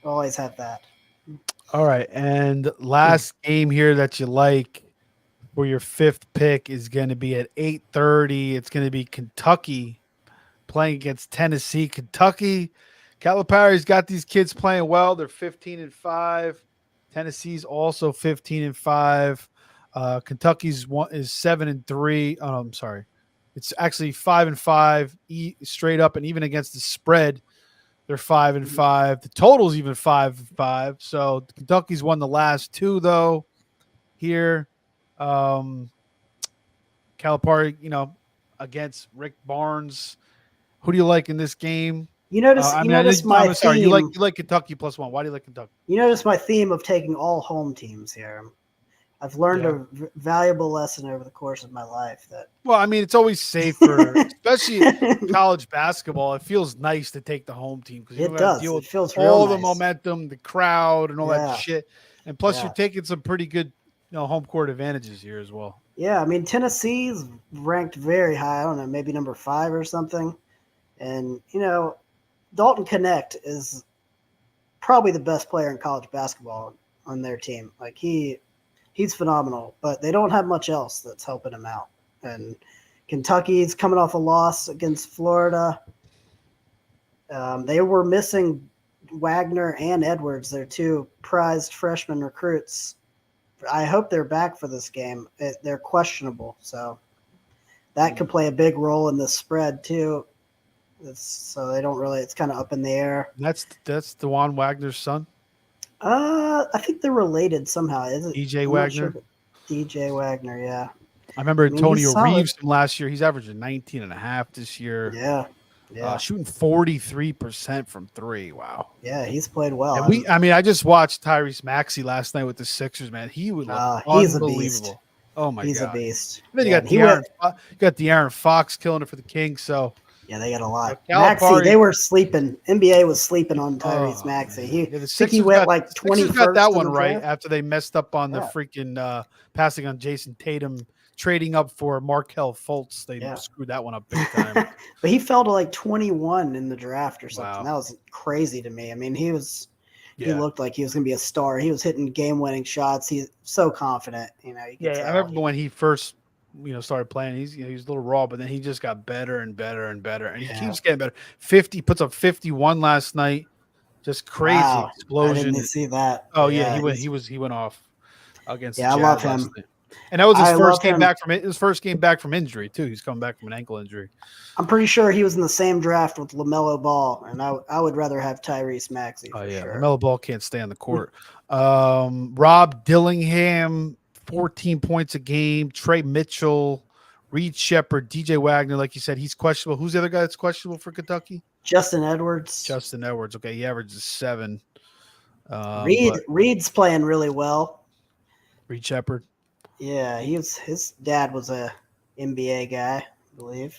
Always have that. All right, and last game here that you like for your 5th pick is going to be at 8:30. It's going to be Kentucky playing against Tennessee. Kentucky, Calipari's got these kids playing well. They're 15-5. Tennessee's also 15-5. Kentucky's is 7-3. Oh, I'm sorry. It's actually 5-5 straight up, and even against the spread, they're 5-5. The total's even 5-5. So Kentucky's won the last 2 though. Here, Calipari, against Rick Barnes. Who do you like in this game? You notice my I'm sorry. theme. You like Kentucky +1. Why do you like Kentucky? You notice my theme of taking all home teams here. I've learned a valuable lesson over the course of my life. Well, I mean, it's always safer, especially college basketball. It feels nice to take the home team because you don't have to deal with all the momentum, the crowd, and all that shit. And plus, you're taking some pretty good, home court advantages here as well. Yeah, I mean, Tennessee's ranked very high. I don't know, maybe number 5 or something. And Dalton Connect is probably the best player in college basketball on their team. Like he's phenomenal, but they don't have much else that's helping him out. And Kentucky's coming off a loss against Florida. They were missing Wagner and Edwards, their 2 prized freshman recruits. I hope they're back for this game. They're questionable, so that could play a big role in this spread too. So they don't really. It's kind of up in the air. That's DeJuan Wagner's son. I think they're related somehow. Is it DJ Wagner? Sure, DJ Wagner, yeah. I remember Antonio Reeves from last year. He's averaging 19.5 this year. Yeah. Shooting 43% from three. Wow. Yeah, he's played well. And I just watched Tyrese Maxey last night with the Sixers, man. He would look he's a beast. unbelievable. Oh my He's God. a beast. And then Yeah, you got De'Aaron Fox killing it for the Kings. So yeah, they got a lot. Calipari, Maxey, they were sleeping. NBA was sleeping on Tyrese Maxey. the I think he went like 21st. Got that one in the right draft. after they messed up on the freaking passing on Jason Tatum, trading up for Markelle Fultz. They screwed that one up big time. But he fell to like 21 in the draft or something. Wow. That was crazy to me. I mean, he looked like he was going to be a star. He was hitting game-winning shots. He's so confident. You know. I remember when he first started playing. He was a little raw, but then he just got better and better and better, and he keeps getting better. Puts up 51 last night. Just crazy explosion. I didn't see that. Oh yeah, he went off against. Yeah, I love him. And that was his first game back from it. His first game back from injury too. He's coming back from an ankle injury. I'm pretty sure he was in the same draft with LaMelo Ball, and I would rather have Tyrese Maxey. Oh yeah, sure. LaMelo Ball can't stay on the court. Rob Dillingham, 14 points a game. Trey Mitchell, Reed Shepherd, DJ Wagner. Like you said, he's questionable. Who's the other guy that's questionable for Kentucky? Justin Edwards. Okay, he averages 7. Reed's playing really well. Reed Shepherd. Yeah, his dad was a NBA guy, I believe.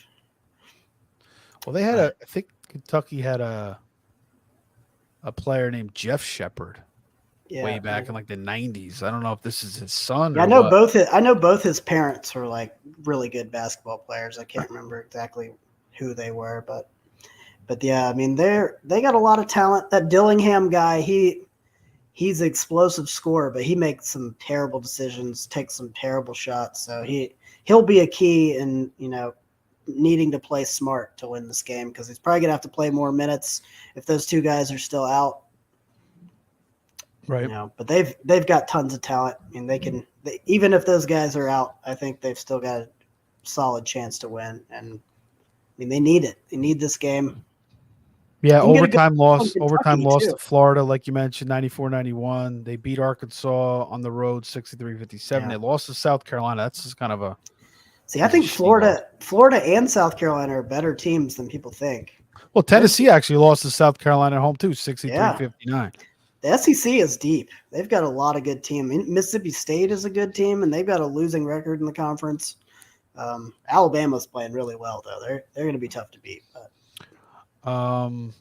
Well, they had I think Kentucky had a player named Jeff Shepherd way back in like the 90s. I don't know if this is his son. Yeah, I know both his parents were like really good basketball players. I can't remember exactly who they were, but yeah, I mean they got a lot of talent. That Dillingham guy, he's an explosive scorer, but he makes some terrible decisions, takes some terrible shots. So he'll be a key in, needing to play smart to win this game, because he's probably going to have to play more minutes if those two guys are still out. Right. But they've got tons of talent. I mean, even if those guys are out, I think they've still got a solid chance to win. And I mean, they need it. They need this game. Yeah, overtime loss to Florida, like you mentioned, 94-91. They beat Arkansas on the road, 63-57. Yeah. They lost to South Carolina. That's just kind of a – See, I think Florida and South Carolina are better teams than people think. Well, Tennessee actually lost to South Carolina at home too, 63-59. The SEC is deep. They've got a lot of good teams. Mississippi State is a good team, and they've got a losing record in the conference. Alabama's playing really well, though. They're going to be tough to beat. But. You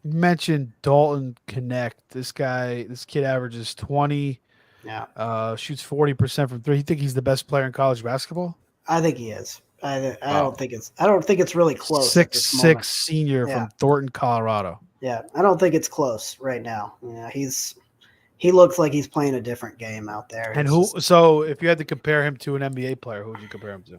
mentioned Dalton Connect. This kid averages 20. Yeah. Shoots 40% from three. You think he's the best player in college basketball? I think he is. I don't think it's really close. 6'6" senior from Thornton, Colorado. Yeah, I don't think it's close right now. He looks like he's playing a different game out there. And so if you had to compare him to an NBA player, who would you compare him to?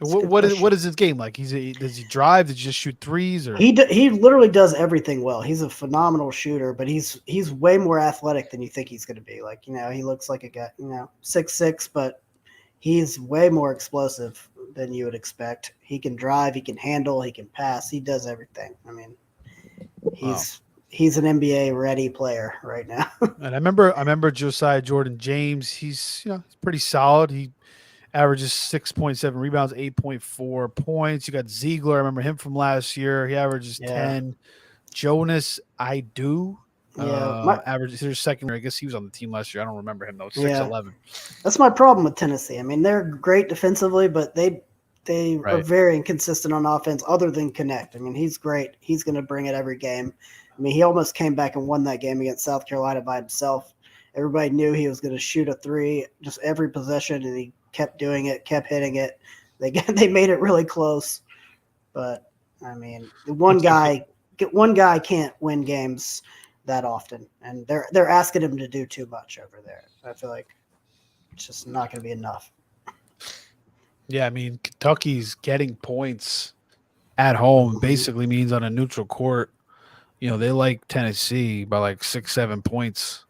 What is his game like? Does he drive? Does he just shoot threes? Or he literally does everything well. He's a phenomenal shooter, but he's way more athletic than you think he's going to be. Like, he looks like a guy, 6'6", but he's way more explosive than you would expect. He can drive, he can handle, he can pass. He does everything. I mean, he's an NBA ready player right now. And I remember Josiah Jordan-James. He's pretty solid. He averages 6.7 rebounds, 8.4 points. You got Ziegler. I remember him from last year. He averages 10. Jonas Idu averages his second year. I guess he was on the team last year. I don't remember him though. 6'11". That's my problem with Tennessee. I mean, they're great defensively, but they are very inconsistent on offense other than Connect. I mean, he's great. He's going to bring it every game. I mean, he almost came back and won that game against South Carolina by himself. Everybody knew he was going to shoot a three just every possession, and he kept doing it, kept hitting it. They made it really close. But, I mean, one guy can't win games that often, and they're asking him to do too much over there. I feel like it's just not going to be enough. Yeah, I mean, Kentucky's getting points at home basically means on a neutral court. They like Tennessee by like 6-7 points.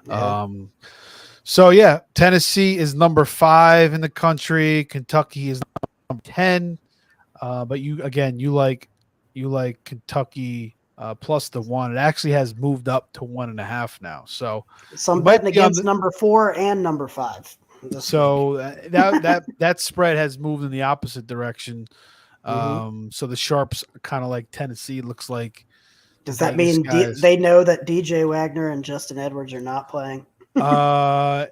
Yeah. Tennessee is number 5 in the country. Kentucky is number 10. But you like Kentucky plus the 1. It actually has moved up to 1.5 now. So I'm betting against number 4 and number 5. this week. So that spread has moved in the opposite direction. Mm-hmm. So the sharps are kind of like Tennessee. Looks like the Does that Vegas mean guys. they know that DJ Wagner and Justin Edwards are not playing? Uh,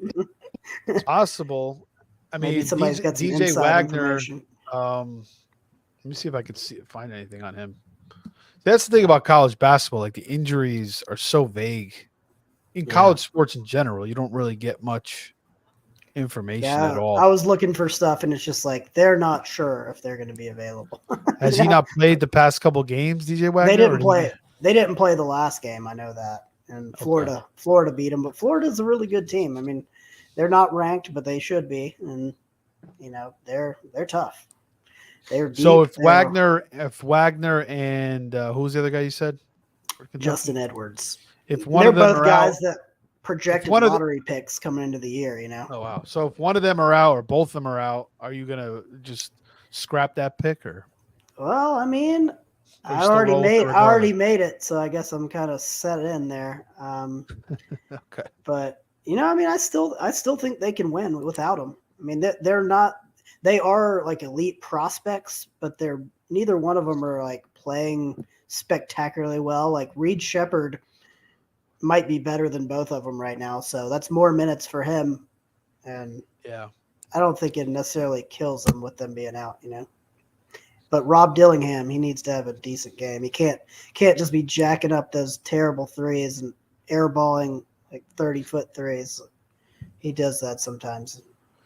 it's possible. I Maybe mean, somebody's got some DJ inside Wagner. information. Let me see if I could find anything on him. That's the thing about college basketball. Like the injuries are so vague. In Yeah. college sports in general, you don't really get much information at Yeah, all. I was looking for stuff, and it's just like they're not sure if they're going to be available. Has he not played the past couple games, DJ They Wagner? didn't play. They didn't play the last game. I know that. And Okay. Florida beat them, but Florida's a really good team. I mean, they're not ranked, but they should be, and they're tough. They're deep. So if They're Wagner and who's the other guy you said? For Kentucky? Justin Edwards. If one They're of them both are guys out, that projected one of the, lottery picks coming into the year. oh wow. So if one of them are out or both of them are out, are you gonna just scrap that pick or? Well, I mean, Or you I still roll with it already regardless? made it, so I guess I'm kind of set in there. Okay. But I mean, I still think they can win without them. I mean, they're not. They are like elite prospects, but they're neither one of them are like playing spectacularly well. Like Reed Shepherd might be better than both of them right now, so that's more minutes for him. And Yeah. I don't think it necessarily kills them with them being out. But Rob Dillingham, he needs to have a decent game. He can't just be jacking up those terrible threes and airballing like 30-foot threes. He does that sometimes.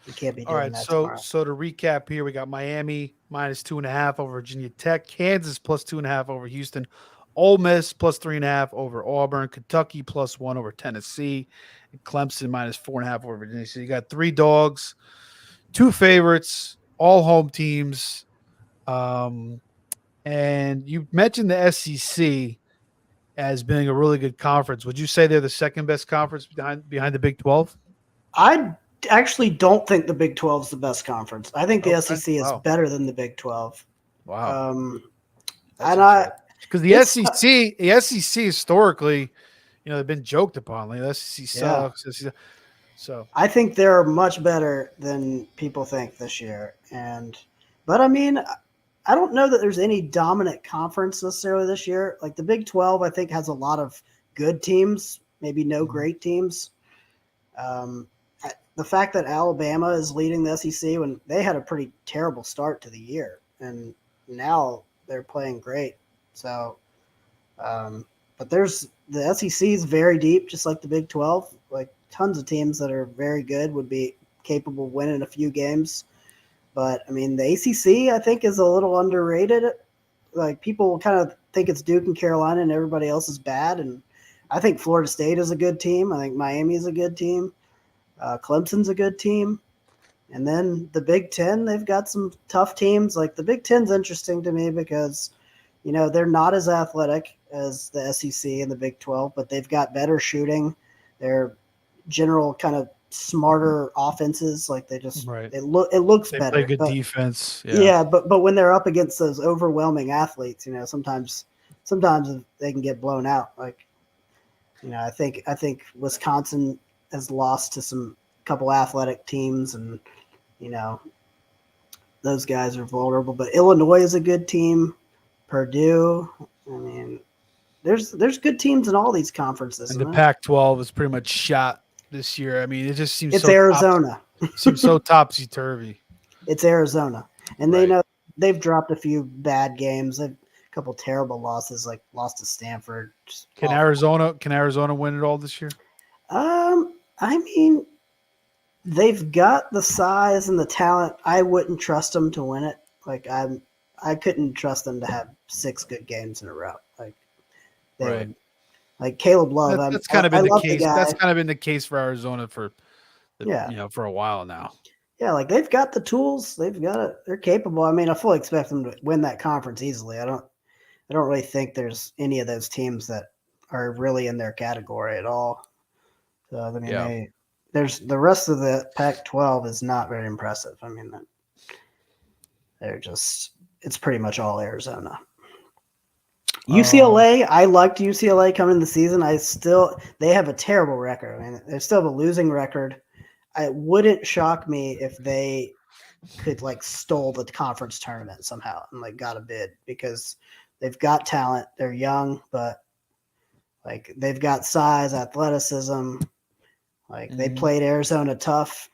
He can't be All doing right. that So tomorrow. so to recap here, we got Miami -2.5 over Virginia Tech, Kansas +2.5 over Houston, Ole Miss +3.5 over Auburn, Kentucky +1 over Tennessee, and Clemson -4.5 over Virginia. So you got 3 dogs, 2 favorites, all home teams. And you mentioned the SEC as being a really good conference. Would you say they're the second best conference behind the Big 12? I actually don't think the Big 12 is the best conference. I think the Okay. SEC is Wow. better than the Big 12. Wow. That's And I because the it's SEC historically, they've been joked upon. Like the SEC yeah. sucks. SEC, so I think they're much better than people think this year. But I mean, I don't know that there's any dominant conference necessarily this year. Like the Big 12, I think has a lot of good teams, maybe no great teams. The fact that Alabama is leading the SEC when they had a pretty terrible start to the year, and now they're playing great. So, but the SEC is very deep, just like the Big 12. Like tons of teams that are very good would be capable of winning a few games. But I mean, the ACC I think is a little underrated. Like people kind of think it's Duke and Carolina, and everybody else is bad. And I think Florida State is a good team. I think Miami is a good team. Clemson's a good team. And then the Big Ten, they've got some tough teams. Like the Big Ten's interesting to me because, they're not as athletic as the SEC and the Big 12, but they've got better shooting. They're general kind of smarter offenses. Like they just right, it looks they better. play good But defense. yeah, but when they're up against those overwhelming athletes, sometimes they can get blown out. Like, I think Wisconsin has lost to some couple athletic teams, and those guys are vulnerable. But Illinois is a good team. Purdue. I mean, there's good teams in all these conferences. And the Pac-12 is pretty much shot this year. I mean, it just seems It's so Arizona. seems so topsy turvy. It's Arizona, and Right. they've dropped a few bad games. They've a couple terrible losses, like lost to Stanford. Can Arizona win it all this year? I mean, they've got the size and the talent. I wouldn't trust them to win it. Like I couldn't trust them to have 6 good games in a row. Like they Right. would. Like Caleb Love, That's kind of been I the love case. the guy. That's kind of been the case for Arizona for Yeah. for a while now. Yeah, like they've got the tools. They've got it. They're capable. I mean, I fully expect them to win that conference easily. I don't really think there's any of those teams that are really in their category at all. So I mean, there's the rest of the Pac-12 is not very impressive. I mean, it's pretty much all Arizona. UCLA, I liked UCLA coming in the season. They have a terrible record. I mean, they still have a losing record. it wouldn't shock me if they could like stole the conference tournament somehow and like got a bid because they've got talent. They're young, but like they've got size, athleticism. Like they played Arizona tough.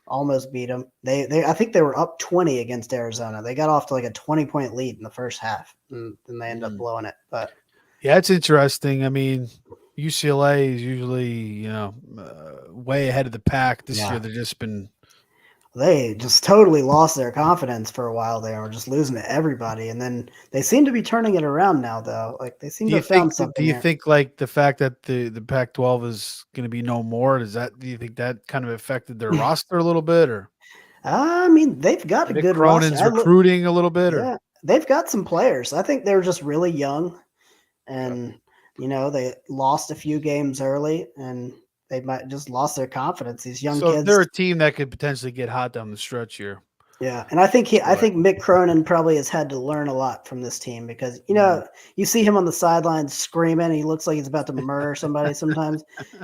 Almost beat them. I think they were up 20 against Arizona. They got off to like a 20-point lead in the first half, and then they end up blowing it. But yeah, it's interesting. I mean, UCLA is usually way ahead of the pack. This year, they've just been. They just totally lost their confidence for a while. They were just losing to everybody, and then they seem to be turning it around now. Though, like they seem to have found something. Do you think like the fact that the Pac-12 is going to be no more? Do you think that kind of affected their roster a little bit, or? I mean, they've got a good Cronin's roster. Recruiting a little bit, or they've got some players. I think they're just really young, and they lost a few games early, and they might just lost their confidence. These young kids. They're a team that could potentially get hot down the stretch here. Yeah, and I think Mick Cronin probably has had to learn a lot from this team because you see him on the sidelines screaming. He looks like he's about to murder somebody sometimes,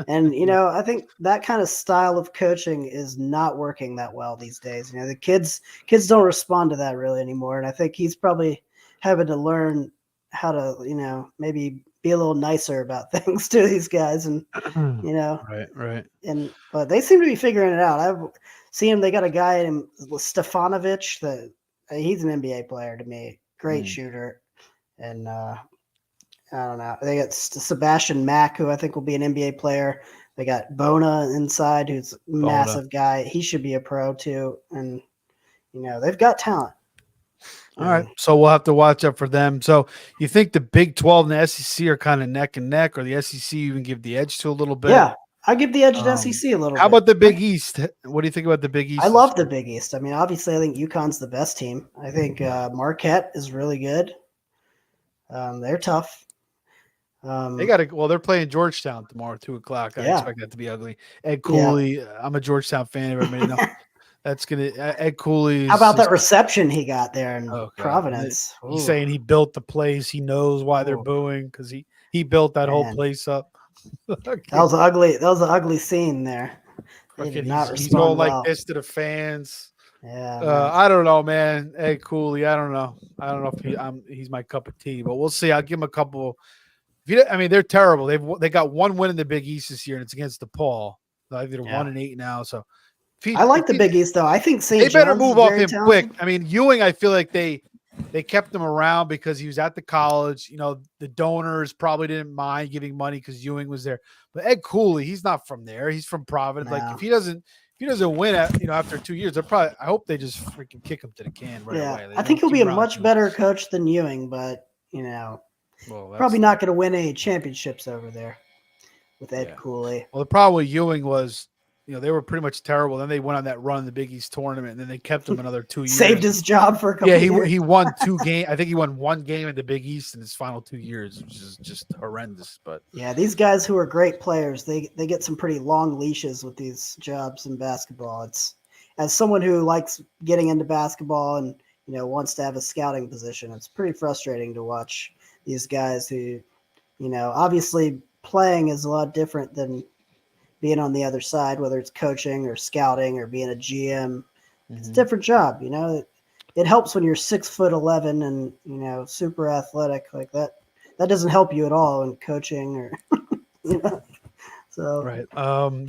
and I think that kind of style of coaching is not working that well these days. The kids don't respond to that really anymore, and I think he's probably having to learn how to maybe be a little nicer about things to these guys, and right. But they seem to be figuring it out. I've seen them. They got a guy named Stefanovic. He's an NBA player to me. Great shooter, and I don't know. They got Sebastian Mack, who I think will be an NBA player. They got Bona inside, who's a massive guy. He should be a pro too, and they've got talent. All right, so we'll have to watch out for them. So you think the Big 12 and the SEC are kind of neck and neck, or the SEC even give the edge to a little bit? Yeah, I give the edge to SEC a little bit. How about the Big East? What do you think about the Big East? I love the Big East. I mean, obviously, I think UConn's the best team. I think Marquette is really good. They're tough. They're playing Georgetown tomorrow, 2:00. I expect that to be ugly. Ed Cooley, I'm a Georgetown fan. Everybody knows. That's gonna Ed Cooley. How about that reception he got there in Providence? He's saying he built the place. He knows why they're booing because he built that whole place up. That was ugly. That was an ugly scene there. He's all like this to the fans. Yeah. I don't know, man. Ed Cooley. I don't know if he's my cup of tea, but we'll see. I'll give him a couple. They're terrible. They got one win in the Big East this year, and it's against DePaul. I think they're 1-8 now. So. I like the Big East, though. I think St. They better move off him talented. quick. I mean, Ewing, I feel like they kept him around because he was at the college. The donors probably didn't mind giving money because Ewing was there. But Ed Cooley, he's not from there. He's from Providence. No. Like if he doesn't win after 2 years, I hope they just freaking kick him to the can right away. I think he'll be a much better coach than Ewing, but probably not going to win any championships over there with Ed Cooley. Well, the problem with Ewing was. They were pretty much terrible. Then they went on that run in the Big East tournament, and then they kept him another 2 years. Saved his job for a couple years. Yeah, he won 2 games. I think he won 1 game in the Big East in his final 2 years, which is just horrendous. But yeah, these guys who are great players, they get some pretty long leashes with these jobs in basketball. It's as someone who likes getting into basketball and wants to have a scouting position, it's pretty frustrating to watch these guys who, obviously playing is a lot different than being on the other side, whether it's coaching or scouting or being a GM. It's a different job. It helps when you're 6'11" and, super athletic like that. That doesn't help you at all in coaching or, so. Right.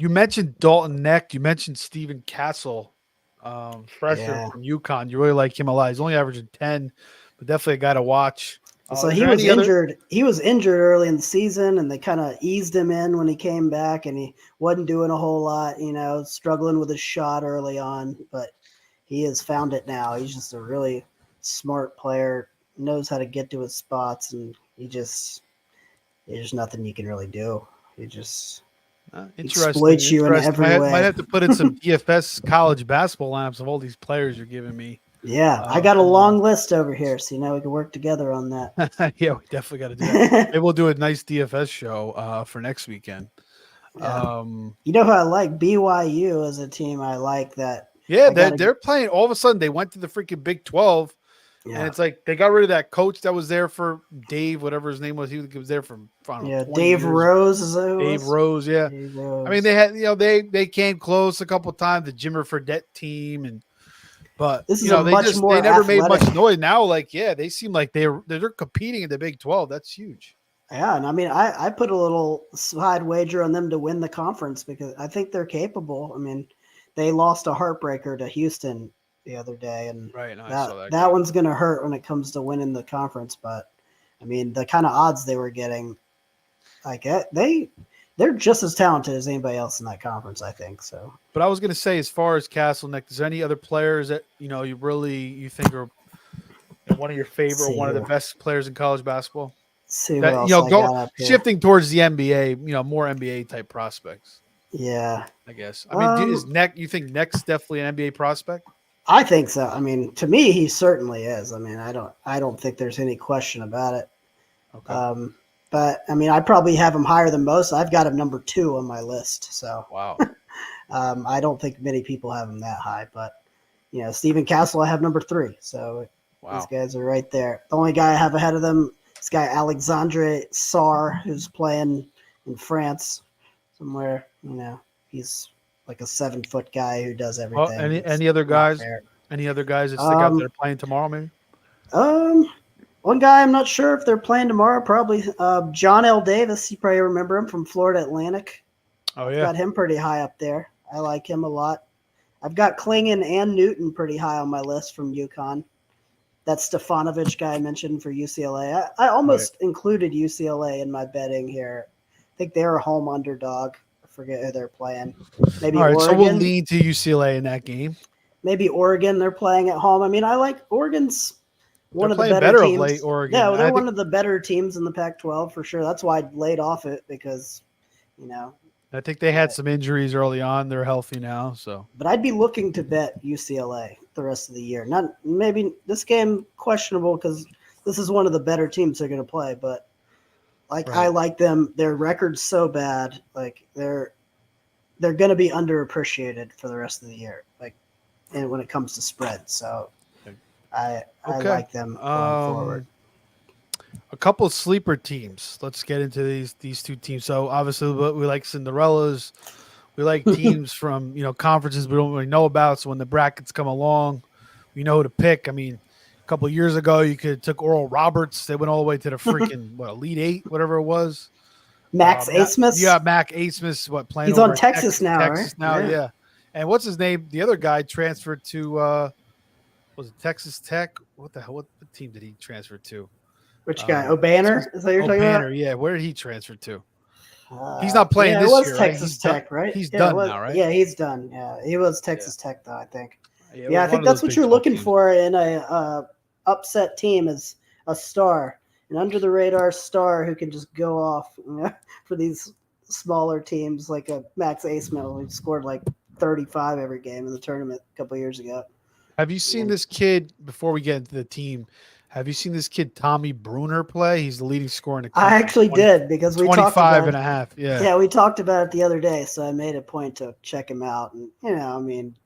You mentioned Dalton Neck. You mentioned Stephen Castle, freshman from UConn. You really like him a lot. He's only averaging 10, but definitely a guy to watch. So he was injured. He was injured early in the season, and they kind of eased him in when he came back, and he wasn't doing a whole lot, struggling with his shot early on, but he has found it now. He's just a really smart player, knows how to get to his spots, and there's nothing you can really do. He just exploits you in every way. Might have to put in some DFS college basketball lineups of all these players you're giving me. Yeah, I got a long list over here, so we can work together on that. Yeah, we definitely got to do that. Maybe we'll do a nice DFS show for next weekend. Yeah. Who I like? BYU is a team I like that. Yeah, they're playing. All of a sudden, they went to the freaking Big 12, And it's like they got rid of that coach that was there for Dave, whatever his name was. He was there for, I don't know, 20 Dave years. Rose is that who it Dave was? Rose, yeah. Dave Rose. I mean, they had, they came close a couple of times, the Jimmer Fredette team, but this is they never made much noise. Now, they seem like they're competing in the Big 12. That's huge. Yeah, and I mean, I put a little side wager on them to win the conference because I think they're capable. I mean, they lost a heartbreaker to Houston the other day, and that one's going to hurt when it comes to winning the conference. But I mean, the kind of odds they were getting, they're just as talented as anybody else in that conference, I think. So, but I was going to say, as far as Castle Neck, is there any other players that you think are one of your favorite, or one of the best players in college basketball? See who else shifting towards the NBA, more NBA type prospects. Yeah, I guess. I mean, is Neck? You think Neck's definitely an NBA prospect? I think so. I mean, to me, he certainly is. I mean, I don't think there's any question about it. Okay. But I mean, I probably have him higher than most. I've got him number 2 on my list. So wow. I don't think many people have him that high, but Stephen Castle, I have number 3. So these guys are right there. The only guy I have ahead of them, this guy Alexandre Sarr, who's playing in France somewhere. He's like a 7-foot guy who does everything. Well, any other guys? Any other guys that stick out that are playing tomorrow? Maybe. One guy I'm not sure if they're playing tomorrow. Probably John L. Davis. You probably remember him from Florida Atlantic. Oh yeah, got him pretty high up there. I like him a lot. I've got Klingon and Newton pretty high on my list from UConn. That Stefanovic guy I mentioned for UCLA. I almost included UCLA in my betting here. I think they're a home underdog. I forget who they're playing. Maybe all right, Oregon. So we'll lean to UCLA in that game. Maybe Oregon. They're playing at home. I mean, I like Oregon's one of the better teams. Of late, Oregon. Yeah, they're one of the better teams in the Pac-12 for sure. That's why I laid off it because, I think they had some injuries early on. They're healthy now, so. But I'd be looking to bet UCLA the rest of the year. Not maybe this game questionable because this is one of the better teams they're going to play. But I like them. Their record's so bad. Like they're going to be underappreciated for the rest of the year. And when it comes to spread, so I like them going forward. A couple of sleeper teams. Let's get into these two teams. So obviously we like Cinderellas. We like teams from conferences we don't really know about. So when the brackets come along, we know who to pick. I mean, a couple of years ago you could have took Oral Roberts. They went all the way to the freaking Elite 8, whatever it was. Max Asmus. Yeah, Mac Asmus. Playing? He's on Texas now, Texas now, yeah. And what's his name? The other guy transferred to was it Texas Tech? What team did he transfer to? Which guy? O'Banner? Is that what you're talking about? Yeah. Where did he transfer to? He's not playing this year. It was Texas Tech, right? He's done now, right? Yeah, he's done. Yeah, he was Texas Tech, though, I think. Yeah, I think that's what you're looking for in a upset team is a star, an under-the-radar star who can just go off for these smaller teams like a Max Asmus who scored like 35 every game in the tournament a couple years ago. Have you seen this kid, before we get into the team, have you seen this kid Tommy Bruner play? He's the leading scorer in the country. I actually did because we talked about 25 and a half. Yeah. Yeah, we talked about it the other day, so I made a point to check him out. And, I mean,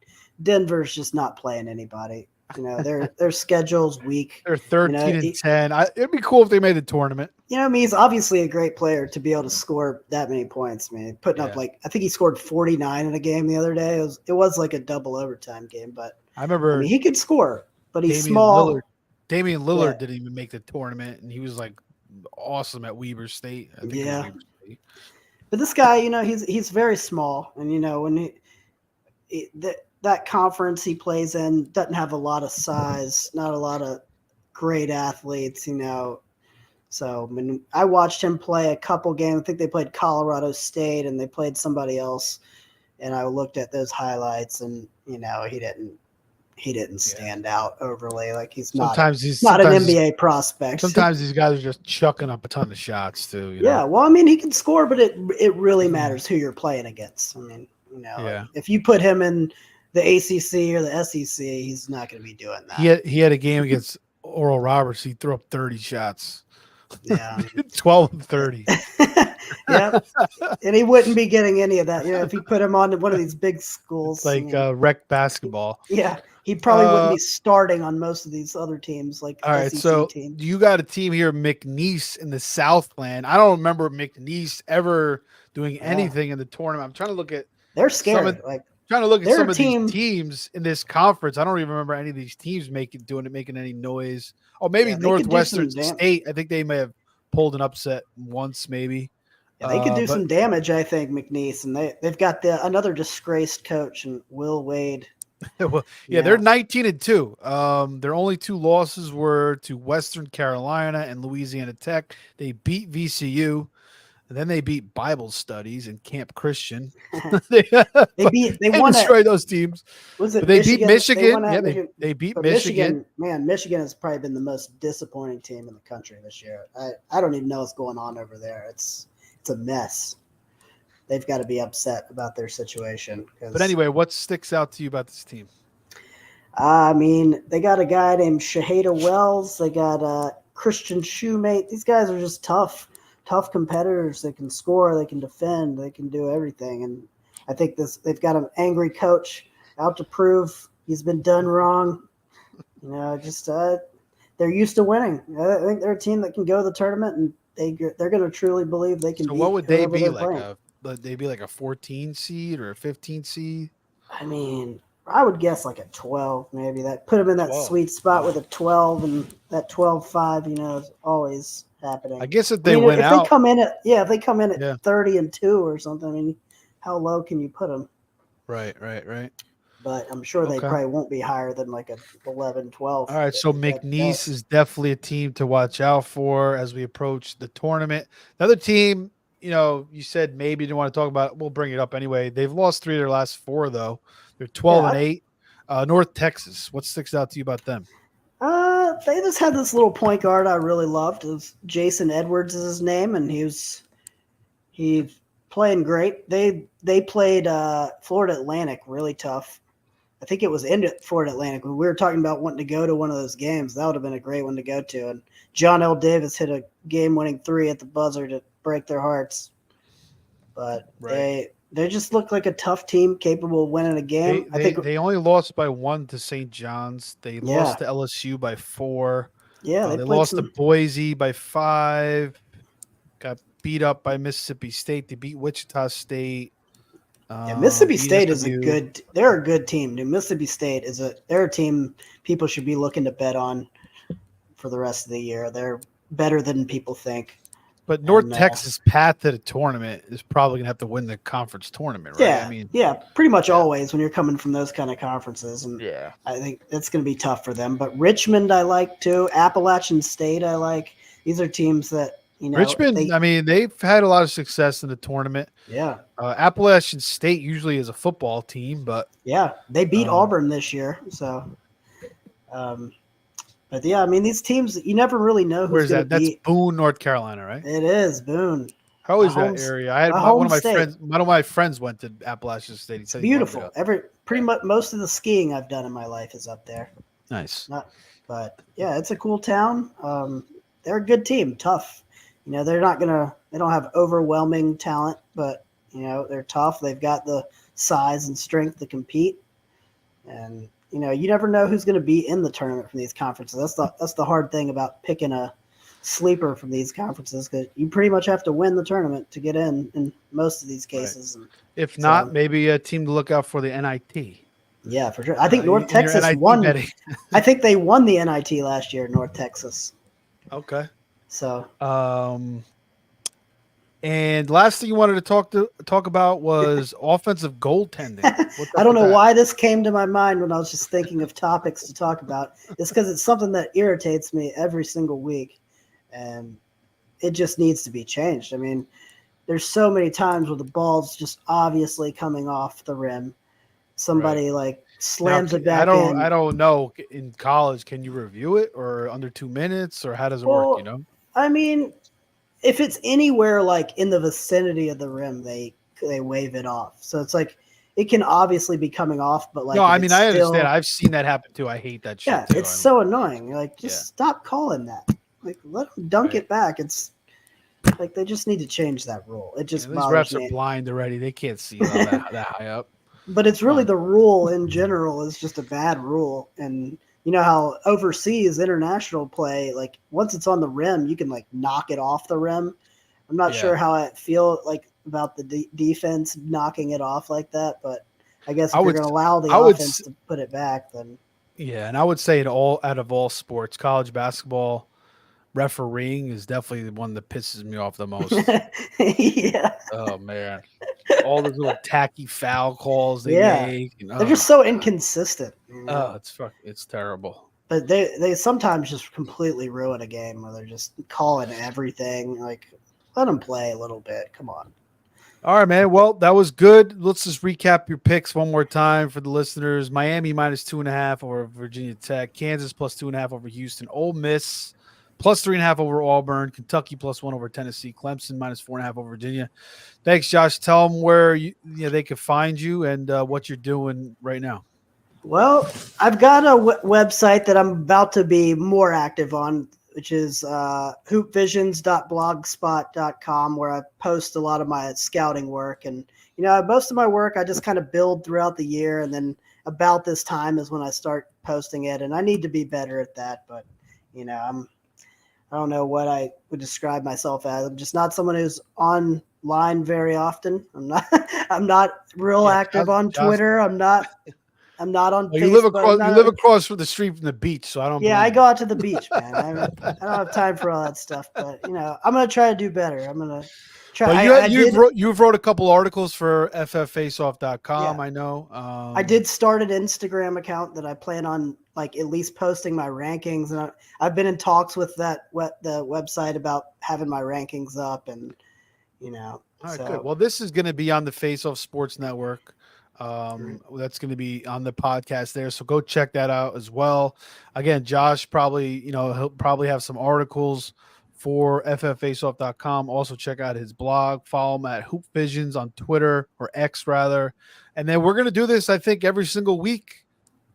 Denver's just not playing anybody. Their schedule's weak. They're 13-10. It'd be cool if they made the tournament. He's obviously a great player to be able to score that many points, man. Putting up I think he scored 49 in a game the other day. It was like a double overtime game, but I remember he could score, but he's small. Damian Lillard didn't even make the tournament, and he was like awesome at Weber State. I think Weber State. But this guy, he's very small, and when that conference he plays in doesn't have a lot of size, not a lot of great athletes, So I watched him play a couple games. I think they played Colorado State and they played somebody else, and I looked at those highlights, and he didn't stand out overly. Like he's not an NBA prospect. Sometimes these guys are just chucking up a ton of shots too. Yeah, well, I mean, he can score, but it really matters who you're playing against. I mean, if you put him in the ACC or the SEC, he's not going to be doing that. He had a game against Oral Roberts. He threw up 30 shots. Yeah, 12 and 30. Yeah, and he wouldn't be getting any of that. If he put him on one of these big schools. It's like rec basketball. Yeah, he probably wouldn't be starting on most of these other teams, like all right, SEC so teams. you got a team here, McNeese in the Southland. I don't remember McNeese ever doing anything in the tournament. I'm trying to look at They're scary. some of these teams in this conference. I don't even remember any of these teams making any noise. Oh, maybe Northwestern State. I think they may have pulled an upset once, maybe. Yeah, they could do some damage, I think, McNeese, and they've got another disgraced coach and Will Wade. Well, yeah, they're 19-2. Their only two losses were to Western Carolina and Louisiana Tech. They beat VCU, and then they beat Bible Studies and Camp Christian. they destroyed those teams. Was it? They beat Michigan. They beat Michigan. Man, Michigan has probably been the most disappointing team in the country this year. I don't even know what's going on over there. It's a mess. They've got to be upset about their situation. But anyway, what sticks out to you about this team? I mean, they got a guy named Shahada Wells. They got Christian Shoemate. These guys are just tough competitors. They can score. They can defend. They can do everything. And I think they've got an angry coach out to prove he's been done wrong. They're used to winning. I think they're a team that can go to the tournament, and they're going to truly believe they can. So what would they be like? They'd be like a 14 seed or a 15 seed? I mean, I would guess like a 12, maybe. That put them in that sweet spot with a 12, and that 12-5, is always happening. I guess if they win out, they come in at 30-2 or something. I mean, how low can you put them? Right. But I'm sure they probably won't be higher than like a 11-12. All right, so McNeese is definitely a team to watch out for as we approach the tournament. Another team, you said maybe you didn't want to talk about it. We'll bring it up anyway. They've lost 3 of their last 4, though. They're 12-8. North Texas. What sticks out to you about them? They just had this little point guard I really loved. It was Jason Edwards is his name, and he's playing great. They played Florida Atlantic really tough. I think it was in Florida Atlantic. When we were talking about wanting to go to one of those games, that would have been a great one to go to. And John L. Davis hit a game-winning 3 at the buzzer to break their hearts. But they just look like a tough team capable of winning a game. I think they only lost by 1 to St. John's. They lost to LSU by 4. Yeah, they lost to Boise by 5. Got beat up by Mississippi State. They beat Wichita State. Mississippi State is they're a good team. Dude. Mississippi State they're a team people should be looking to bet on for the rest of the year. They're better than people think. But North Texas' path to the tournament is probably gonna have to win the conference tournament, right? Pretty much always when you're coming from those kind of conferences. And I think it's gonna be tough for them. But Richmond I like too. Appalachian State I like. These are teams that Richmond, they've had a lot of success in the tournament. Yeah. Appalachian State usually is a football team, but they beat Auburn this year. So, but these teams you never really know who's where's that? That's Boone, North Carolina, right? It is Boone. How is that area? I had one of my friends went to Appalachian State. It's beautiful. Pretty much most of the skiing I've done in my life is up there. Nice. But it's a cool town. They're a good team, tough. They don't have overwhelming talent, but they're tough. They've got the size and strength to compete. And you never know who's going to be in the tournament from these conferences. That's the hard thing about picking a sleeper from these conferences, because you pretty much have to win the tournament to get in most of these cases. Right. If not, maybe a team to look out for the NIT. Yeah, for sure. I think North Texas won. I think they won the NIT last year, North Texas. Okay. So, and last thing you wanted to talk about was offensive goaltending. I don't know why this came to my mind when I was just thinking of topics to talk about. It's because it's something that irritates me every single week, and it just needs to be changed. I mean, there's so many times where the ball's just obviously coming off the rim. Somebody slams it back in. I don't know. In college, can you review it or under 2 minutes, or how does it work? I mean, if it's anywhere in the vicinity of the rim, they wave it off. So it's it can obviously be coming off, but no, I understand. I've seen that happen too. I hate that shit. Yeah, it's so annoying. Just stop calling that. Let them dunk it back. Like they just need to change that rule. It just These bothers refs are me. blind already. They can't see that high up. But it's Come really on. the rule in general is just a bad rule. And you know how overseas international play, like once it's on the rim, you can like knock it off the rim. I'm not Yeah. sure how I feel like about the defense knocking it off like that, but I guess I if you're would going to allow the I would offense to put it back, then Yeah, and I would say out of all sports, college basketball refereeing is definitely the one that pisses me off the most. yeah, Oh man, all those little tacky foul calls they yeah, make, and they're oh just so god, inconsistent. You know? it's terrible. But they sometimes just completely ruin a game where they're just calling everything. Like, let them play a little bit. Come on. All right, man. Well, that was good. Let's just recap your picks one more time for the listeners. Miami -2.5 over Virginia Tech. Kansas +2.5 over Houston. Ole Miss +3.5 over Auburn. Kentucky +1 over Tennessee. Clemson -4.5 over Virginia. Thanks, Josh. Tell them where they can find you and what you're doing right now. Well, I've got a website that I'm about to be more active on, which is hoopvisions.blogspot.com, where I post a lot of my scouting work. And, you know, most of my work I just kind of build throughout the year. And then about this time is when I start posting it. And I need to be better at that. But, you know, I don't know what I would describe myself as. I'm just not someone who's online very often. I'm not real active on Josh, Twitter. I'm not on well, Facebook. you live across from the street from the beach, so I don't Yeah, I blame go you. out to the beach, man. I don't have time for all that stuff, but you know, I'm gonna try to do better. I'm gonna try. But I did, you've wrote a couple articles for fffaceoff.com, yeah, I know. I did start an Instagram account that I plan on like at least posting my rankings, and I've been in talks with the website about having my rankings up, and you know, All right, good. so Well, this is going to be on the Face Off Sports Network. mm, That's going to be on the podcast there. So go check that out as well. Again, Josh probably, he'll probably have some articles for fffaceoff.com. Also check out his blog. Follow him at Hoop Visions on Twitter, or X rather. And then we're going to do this, I think, every single week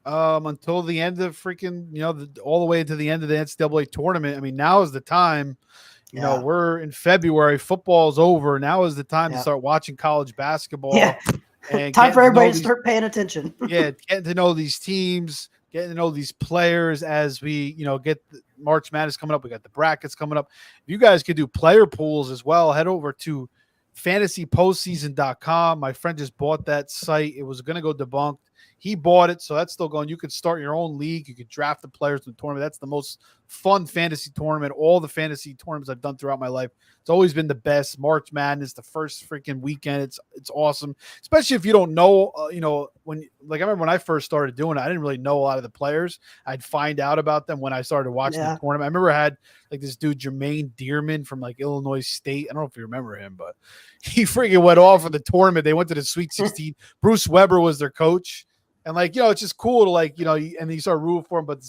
until the end of freaking, all the way to the end of the NCAA tournament. I mean, now is the time. yeah, We're in February. Football's over. Now is the time to yeah, start watching college yeah. basketball and Time getting for to know everybody to these. start paying attention. Yeah, getting to know these teams, getting to know these players as we, get the March Madness coming up. We got the brackets coming up. If you guys could do player pools as well, head over to fantasypostseason.com. My friend just bought that site. It was going to go debunked. He bought it, so that's still going. You could start your own league. You could draft the players in the tournament. That's the most fun fantasy tournament. All the fantasy tournaments I've done throughout my life, it's always been the best. March Madness, the first freaking weekend, it's awesome. Especially if you don't know, when I remember when I first started doing it, I didn't really know a lot of the players. I'd find out about them when I started watching Yeah, the tournament. I remember I had like this dude Jermaine Dearman from like Illinois State. I don't know if you remember him, but he freaking went off of the tournament. They went to the Sweet 16. Bruce Weber was their coach. And it's just cool to and you start rooting for him. But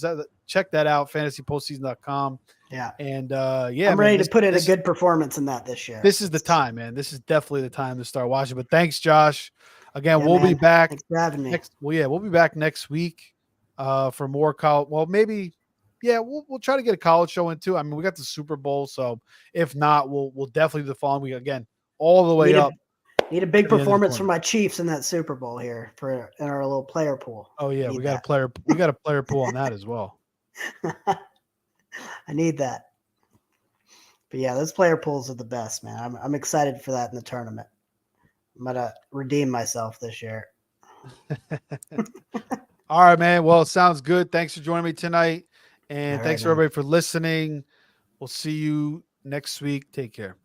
check that out, fantasypostseason.com. yeah. And I'm man, ready to put in a good performance in that this year. this is the time, man. This is definitely the time to start watching. But thanks, Josh. Again, Yeah, we'll be man. back Thanks for having me. next. Well, yeah, we'll be back next week for more college. Well, maybe, yeah, we'll try to get a college show in too. I mean, we got the Super Bowl, so if not, we'll definitely do the following week again, all the way up. Need a big to the end of the performance from tournament. my Chiefs in that Super Bowl here in our little player pool. Oh yeah, Need we got a player pool on that as well. I need that. But yeah, those player pools are the best, man. I'm excited for that in the tournament. I'm gonna redeem myself this year. All right, man. Well, it sounds good. Thanks for joining me tonight, and All right, thanks for man. everybody for listening. We'll see you next week. Take care.